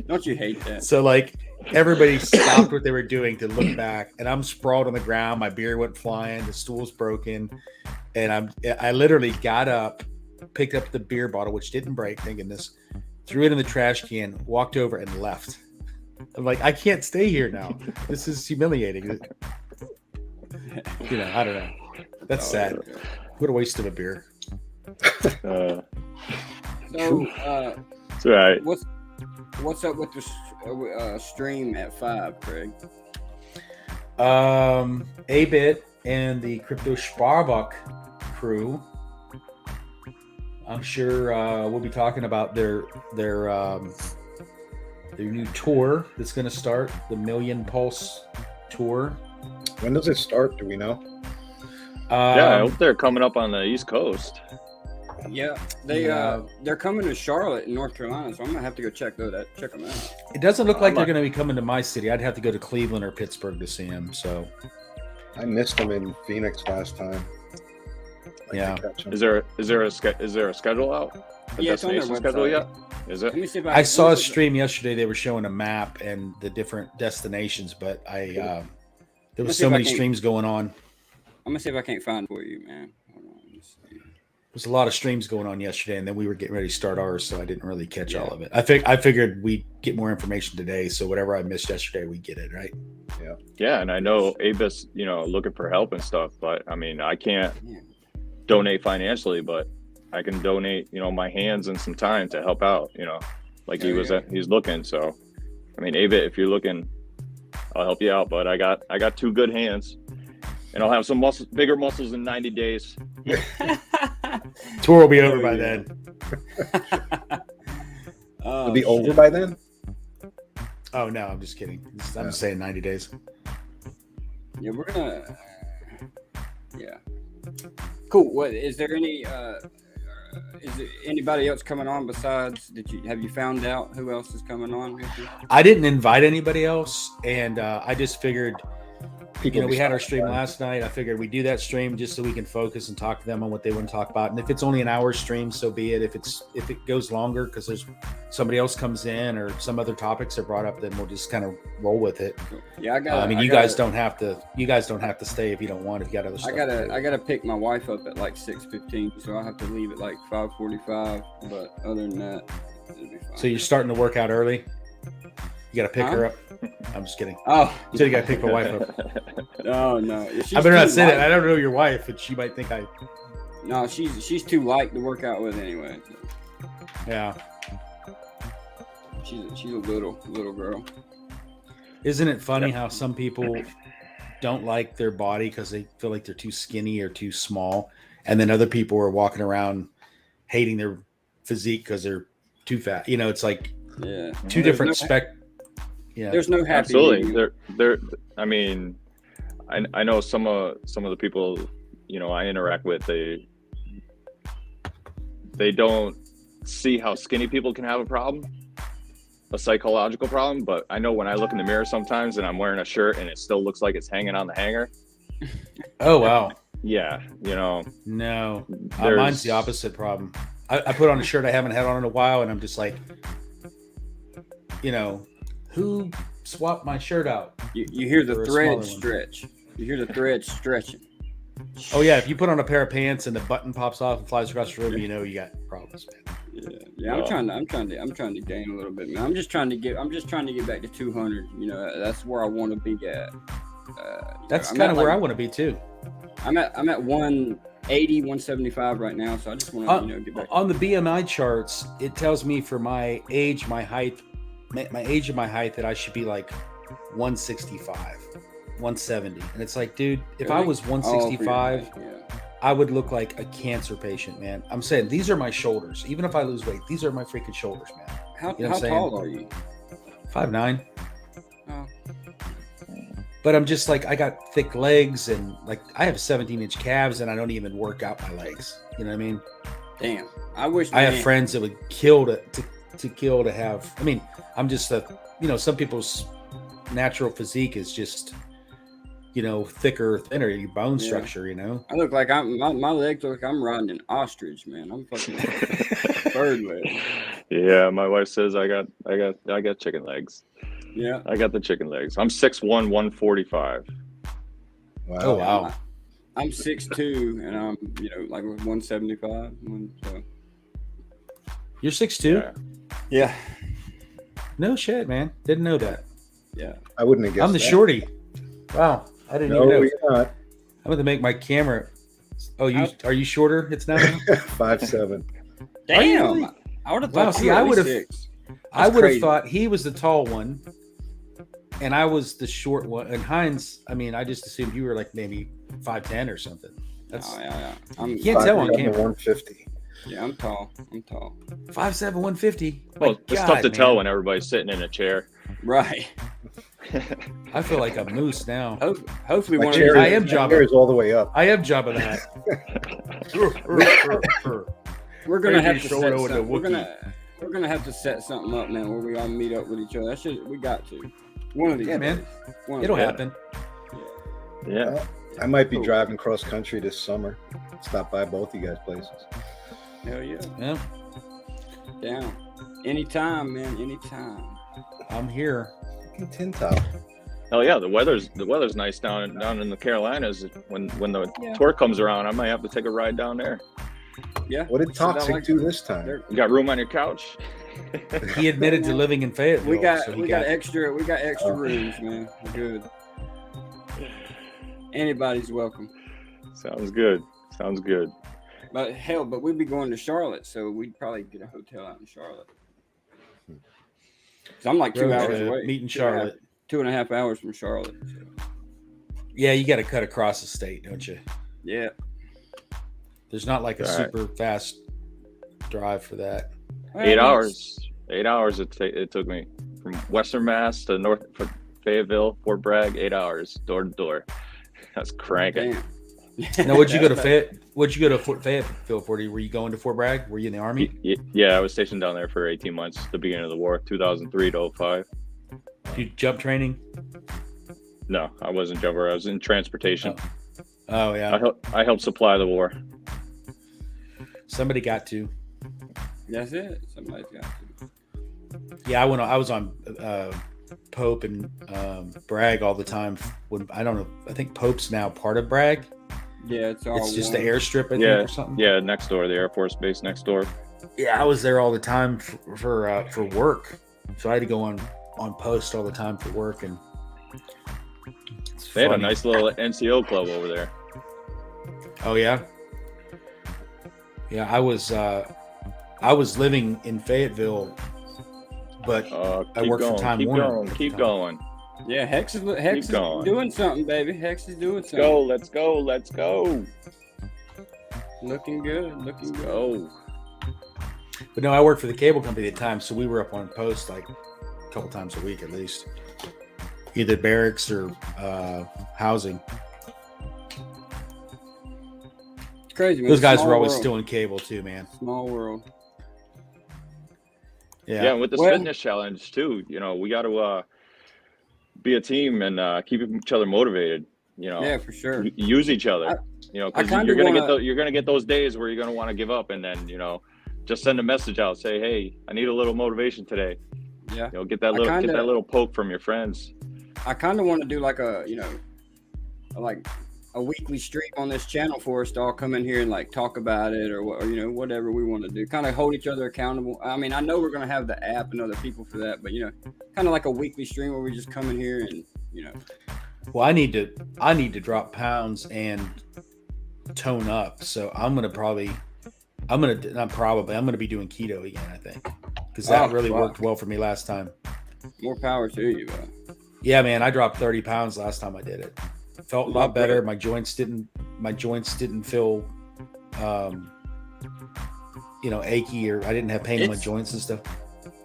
Speaker 1: Don't you hate that?
Speaker 2: So like everybody stopped what they were doing to look back, and I'm sprawled on the ground. My beer went flying. The stool's broken, and I literally got up, picked up the beer bottle, which didn't break, thinking this, threw it in the trash can, walked over, and left. I'm like, I can't stay here now. This is humiliating. I don't know. That's sad. What a waste of a beer.
Speaker 1: So,
Speaker 4: it's all right.
Speaker 1: What's up with the stream at 5, Craig?
Speaker 2: A-Bit and the Crypto Sparbuck crew. I'm sure we'll be talking about their new tour that's going to start, the Million Pulse tour.
Speaker 3: When does it start? Do we know?
Speaker 4: I hope they're coming up on the East Coast.
Speaker 1: Yeah, they're coming to Charlotte in North Carolina, so I'm gonna have to go check them out.
Speaker 2: It doesn't look like they're going to be coming to my city. I'd have to go to Cleveland or Pittsburgh to see them. So
Speaker 3: I missed them in Phoenix last time.
Speaker 2: Yeah.
Speaker 4: Is there a schedule out?
Speaker 1: Yeah, it's on their
Speaker 4: destination schedule
Speaker 1: website.
Speaker 4: yet? Is it?
Speaker 1: Let me see if
Speaker 2: I saw a stream yesterday. They were showing a map and the different destinations, but there was so many streams going on.
Speaker 1: I'm gonna see if I can't find it for you, man. Hold on, let's see.
Speaker 2: There's a lot of streams going on yesterday, and then we were getting ready to start ours, so I didn't really catch all of it. I figured we'd get more information today, so whatever I missed yesterday, we get it, right?
Speaker 4: Yeah, and I know Avis, looking for help and stuff, but I mean, I can't donate financially, but I can donate, my hands and some time to help out, he's looking. So, I mean, Avis, if you're looking, I'll help you out, but I got 2 good hands. And I'll have some bigger muscles in 90 days.
Speaker 2: Tour will be over by then.
Speaker 3: It'll be over by then?
Speaker 2: Oh, no, I'm just kidding. I'm just saying 90 days.
Speaker 1: Yeah, we're going to... Yeah. Cool. What is there any... is there anybody else coming on besides... Have you found out who else is coming on?
Speaker 2: I didn't invite anybody else, and I just figured... we had our stream last night. I figured we'd do that stream just so we can focus and talk to them on what they want to talk about. And if it's only an hour stream, so be it. If it goes longer because there's somebody else comes in or some other topics are brought up, then we'll just kind of roll with it.
Speaker 1: Yeah,
Speaker 2: you guys don't have to stay if you don't want. If you got other stuff.
Speaker 1: I gotta pick my wife up at like 6:15, so I'll have to leave at like 5:45. But other than that, it'll be fine.
Speaker 2: So you're starting to work out early. You got to pick her up. I'm just kidding.
Speaker 1: Oh,
Speaker 2: so you got to pick my wife up.
Speaker 1: Oh no,
Speaker 2: I better not say that. I don't know your wife, and she might think I.
Speaker 1: No, she's too light to work out with anyway. So.
Speaker 2: Yeah.
Speaker 1: She's a little girl.
Speaker 2: Isn't it funny how some people don't like their body because they feel like they're too skinny or too small, and then other people are walking around hating their physique because they're too fat. It's like two different Yeah,
Speaker 1: there's no happy.
Speaker 4: Absolutely. There. I mean, I know some of the people, I interact with. They don't see how skinny people can have a problem, a psychological problem. But I know when I look in the mirror sometimes and I'm wearing a shirt and it still looks like it's hanging on the hanger.
Speaker 2: Oh, wow.
Speaker 4: Yeah, you know.
Speaker 2: No, mine's the opposite problem. I put on a shirt I haven't had on in a while, and I'm just like, you know, who swapped my shirt out?
Speaker 1: You hear the
Speaker 2: for a
Speaker 1: thread
Speaker 2: smaller one?
Speaker 1: stretch. You hear the thread stretching.
Speaker 2: Oh yeah, if you put on a pair of pants and the button pops off and flies across the room, you know you got problems, man.
Speaker 1: Yeah. I'm trying to gain a little bit, man. I'm just trying to get back to 200. You know, that's where I want to be at.
Speaker 2: That's kind of where I want to be too.
Speaker 1: I'm at 180, 175 right now, so I just want to get back.
Speaker 2: On the BMI charts, it tells me for my age, my height, that I should be like 165, 170, and it's like, dude, if I was 165, I would look like a cancer patient, man. I'm saying these are my shoulders. Even if I lose weight, these are my freaking shoulders, man.
Speaker 1: How
Speaker 2: saying?
Speaker 1: tall are you?
Speaker 2: 5'9".
Speaker 1: Oh.
Speaker 2: But I'm just like, I got thick legs and like I have 17-inch calves and I don't even work out my legs. You know what I mean?
Speaker 1: Damn. I wish
Speaker 2: I have friends that would kill to have. I mean, I'm just some people's natural physique is just, thicker, thinner, your bone structure,
Speaker 1: I look like my legs look like I'm riding an ostrich, man. I'm fucking bird leg.
Speaker 4: Yeah, my wife says I got chicken legs.
Speaker 1: Yeah.
Speaker 4: I got the chicken legs. I'm 6'1", 145.
Speaker 3: Wow.
Speaker 2: Oh wow.
Speaker 1: I'm 6'2", and I'm like 175. So.
Speaker 2: You're 6'2"?
Speaker 1: Yeah.
Speaker 2: No shit, man. Didn't know that.
Speaker 1: Yeah.
Speaker 3: I wouldn't have guessed.
Speaker 2: I'm the
Speaker 3: that.
Speaker 2: shorty. Wow. I didn't even know.
Speaker 3: You're not.
Speaker 2: I'm going to make my camera. Oh, are you shorter? It's now
Speaker 3: 5'7".
Speaker 1: Damn.
Speaker 2: Really?
Speaker 1: I would have
Speaker 2: Wow,
Speaker 1: thought.
Speaker 2: see, I would have. I would have
Speaker 1: crazy.
Speaker 2: thought he was the tall one, and I was the short one. And Heinz, I mean, I just assumed you were like maybe 5'10" or something. That's
Speaker 1: yeah.
Speaker 2: you can't tell on
Speaker 3: 5'7",
Speaker 2: camera.
Speaker 3: 150.
Speaker 1: Yeah, I'm tall.
Speaker 2: 5'7", 150.
Speaker 4: Well, it's tough to tell when everybody's sitting in a chair.
Speaker 1: Right.
Speaker 2: I feel like a moose now.
Speaker 1: Hopefully,
Speaker 3: My
Speaker 1: one of
Speaker 3: chair,
Speaker 1: these.
Speaker 2: I am
Speaker 3: my
Speaker 2: Jabba.
Speaker 3: chair is all the way up.
Speaker 2: I am Jabba the Hutt.
Speaker 1: We're gonna have to
Speaker 2: Baby
Speaker 1: set
Speaker 2: Yoda with the
Speaker 1: something. We're gonna have to set something up, man, where we all meet up with each other. We got to. One of these.
Speaker 2: Yeah, man.
Speaker 1: days. One of
Speaker 2: It'll
Speaker 1: these.
Speaker 2: happen.
Speaker 4: Yeah.
Speaker 3: I might be driving cross country this summer. Stop by both you guys' places.
Speaker 1: Hell yeah.
Speaker 2: Yeah,
Speaker 1: Down. Anytime, man. Anytime.
Speaker 2: I'm here.
Speaker 3: Tin top.
Speaker 4: Oh yeah, the weather's nice down in the Carolinas. When the tour comes around, I might have to take a ride down there.
Speaker 1: Yeah.
Speaker 3: What did Toxic do this time?
Speaker 4: You got room on your couch?
Speaker 2: He admitted to living in Fayetteville.
Speaker 1: We got
Speaker 2: so
Speaker 1: extra rooms, man. We're good. Anybody's welcome.
Speaker 4: Sounds good.
Speaker 1: But we'd be going to Charlotte, so we'd probably get a hotel out in Charlotte. So I'm like 2 hours away.
Speaker 2: Meet in Charlotte.
Speaker 1: 2.5 hours from Charlotte. So.
Speaker 2: Yeah, you got to cut across the state, don't you?
Speaker 1: Yeah.
Speaker 2: There's not like a super fast drive for that.
Speaker 4: 8 hours. 8 hours it took me from Western Mass to North Fayetteville, Fort Bragg. 8 hours door to door. That's cranking.
Speaker 1: Damn.
Speaker 2: Now, would you go to Fayetteville for? Were you going to Fort Bragg? Were you in the Army?
Speaker 4: Yeah, I was stationed down there for 18 months, the beginning of the war, 2003 to 05.
Speaker 2: You jump training?
Speaker 4: No, I wasn't jumper. I was in transportation.
Speaker 2: Oh yeah.
Speaker 4: I helped supply the war.
Speaker 2: Somebody got to.
Speaker 1: That's it. Somebody's got to.
Speaker 2: Yeah, I was on Pope and Bragg all the time. I think Pope's now part of Bragg.
Speaker 1: Yeah, it's
Speaker 2: just the airstrip, I think, or something.
Speaker 4: Yeah, next door, the Air Force Base next door.
Speaker 2: Yeah, I was there all the time for work, so I had to go on post all the time for work, and
Speaker 4: they had a nice little NCO club over there.
Speaker 2: Oh yeah, I was living in Fayetteville, but I worked for Time Warner.
Speaker 4: Keep going.
Speaker 1: Yeah, Hex is doing something, baby. Hex is doing something.
Speaker 4: Let's go.
Speaker 1: Looking good.
Speaker 4: Go.
Speaker 2: But no, I worked for the cable company at the time, so we were up on post like a couple times a week at least, either barracks or housing.
Speaker 1: It's crazy, man.
Speaker 2: Those guys were
Speaker 1: Small
Speaker 2: always
Speaker 1: world.
Speaker 2: still in cable too, man.
Speaker 1: Small world.
Speaker 4: Yeah, and with this fitness challenge too, you know, we got to be a team and keep each other motivated. You know,
Speaker 1: yeah, for sure.
Speaker 4: Use each other. You know, because you're gonna get those days where you're gonna want to give up, and then you know, just send a message out, say, hey, I need a little motivation today.
Speaker 1: Yeah,
Speaker 4: you know, get that little poke from your friends.
Speaker 1: I kind of want to do like a weekly stream on this channel for us to all come in here and like talk about it or you know, whatever we want to do, kind of hold each other accountable. I mean, I know we're going to have the app and other people for that, but you know, kind of like a weekly stream where we just come in here and, you know.
Speaker 2: Well, I need to drop pounds and tone up. So I'm going to be doing keto again, I think, because that really worked well for me last time.
Speaker 1: More power to you, bro.
Speaker 2: Yeah, man, I dropped 30 pounds last time I did it. Felt a lot better. My joints didn't feel, achy, or I didn't have pain in my joints and stuff.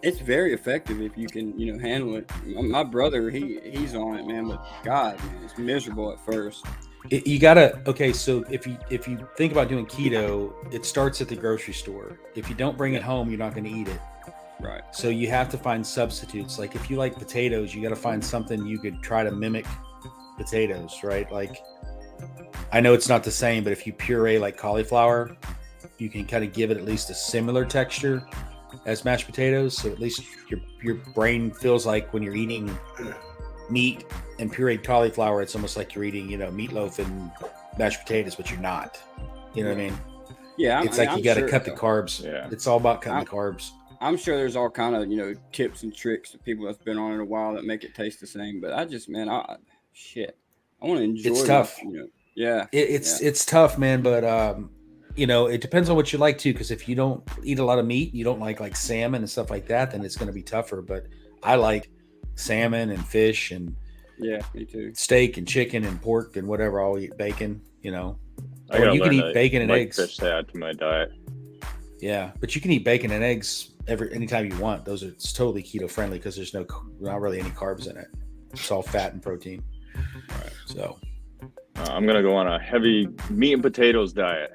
Speaker 1: It's very effective if you can, you know, handle it. My brother, he's on it, man. But God, man, it's miserable at first.
Speaker 2: So if you think about doing keto, it starts at the grocery store. If you don't bring it home, you're not going to eat it.
Speaker 1: Right.
Speaker 2: So you have to find substitutes. Like if you like potatoes, you got to find something you could try to mimic potatoes, right? Like I know it's not the same, but if you puree like cauliflower, you can kind of give it at least a similar texture as mashed potatoes. So at least your brain feels like when you're eating meat and pureed cauliflower, it's almost like you're eating, you know, meatloaf and mashed potatoes, but you're not. You know what I mean?
Speaker 1: Yeah.
Speaker 2: It's like you got to cut the carbs. Yeah. It's all about cutting the carbs.
Speaker 1: I'm sure there's all kind of, you know, tips and tricks that people that's been on it a while that make it taste the same. But I just, man, I want to enjoy it.
Speaker 2: It's tough.
Speaker 1: You know, yeah.
Speaker 2: It's tough, man. But, you know, it depends on what you like too. Because if you don't eat a lot of meat, you don't like salmon and stuff like that, then it's going to be tougher. But I like salmon and fish and
Speaker 1: me too.
Speaker 2: Steak and chicken and pork and whatever. I'll eat bacon. You know,
Speaker 4: you
Speaker 2: can eat bacon and eggs.
Speaker 4: Fish to add to my diet.
Speaker 2: Yeah, but you can eat bacon and eggs anytime you want. It's totally keto friendly because there's not really any carbs in it. It's all fat and protein.
Speaker 4: Right.
Speaker 2: So
Speaker 4: I'm gonna go on a heavy meat and potatoes diet.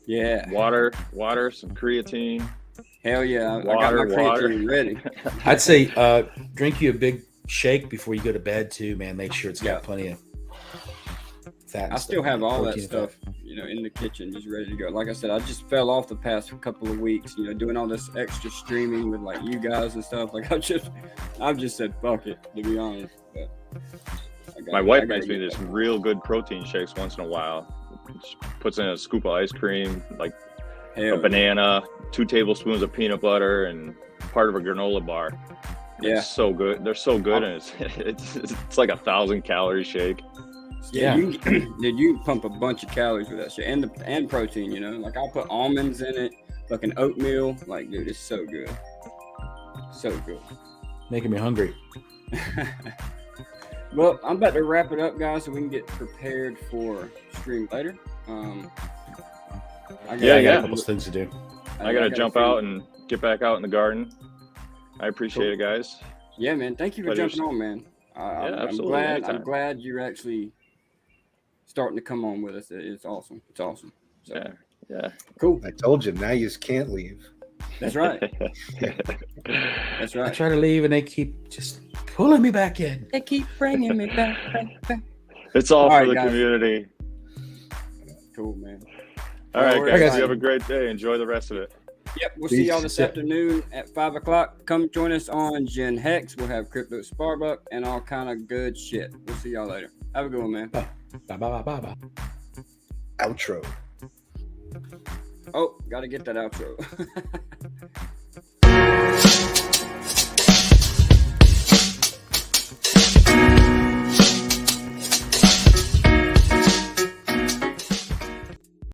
Speaker 1: Yeah.
Speaker 4: Water, some creatine.
Speaker 1: Hell yeah. I got my creatine ready.
Speaker 2: I'd say drink you a big shake before you go to bed too, man. Make sure it's got plenty of fat.
Speaker 1: I still have all that stuff, you know, in the kitchen, just ready to go. Like I said, I just fell off the past couple of weeks, you know, doing all this extra streaming with like you guys and stuff. Like I've just said fuck it, to be honest. But
Speaker 4: my wife makes me this real good protein shakes once in a while. She puts in a scoop of ice cream, like a banana, 2 tablespoons of peanut butter, and part of a granola bar.
Speaker 1: Yeah,
Speaker 4: it's so good. They're so good, and it's like 1,000 calorie shake.
Speaker 1: Yeah, you can pump a bunch of calories with that shit, and protein. You know, like I'll put almonds in it, like an oatmeal. Like, dude, it's so good, so good.
Speaker 2: Making me hungry.
Speaker 1: Well, I'm about to wrap it up, guys, so we can get prepared for stream later.
Speaker 2: I got a couple things to do.
Speaker 4: I gotta jump out and get back out in the garden. I appreciate it, guys.
Speaker 1: Yeah, man. Thank you for jumping on, man.
Speaker 4: Absolutely.
Speaker 1: I'm glad you're actually starting to come on with us. It's awesome. It's awesome. So,
Speaker 4: yeah.
Speaker 1: Cool.
Speaker 3: I told you, now you just can't leave.
Speaker 1: That's right. That's right.
Speaker 2: I try to leave and they keep just pulling me back in.
Speaker 1: They keep bringing me back.
Speaker 4: It's all for the community.
Speaker 1: Cool, man.
Speaker 4: All right, guys. You have a great day. Enjoy the rest of it.
Speaker 1: Yep, we'll see y'all this afternoon at 5 o'clock. Come join us on Gen Hex. We'll have Crypto Sparbuck and all kind of good shit. We'll see y'all later. Have a good one, man.
Speaker 2: Bye.
Speaker 3: Outro.
Speaker 1: Oh, got to get that outro.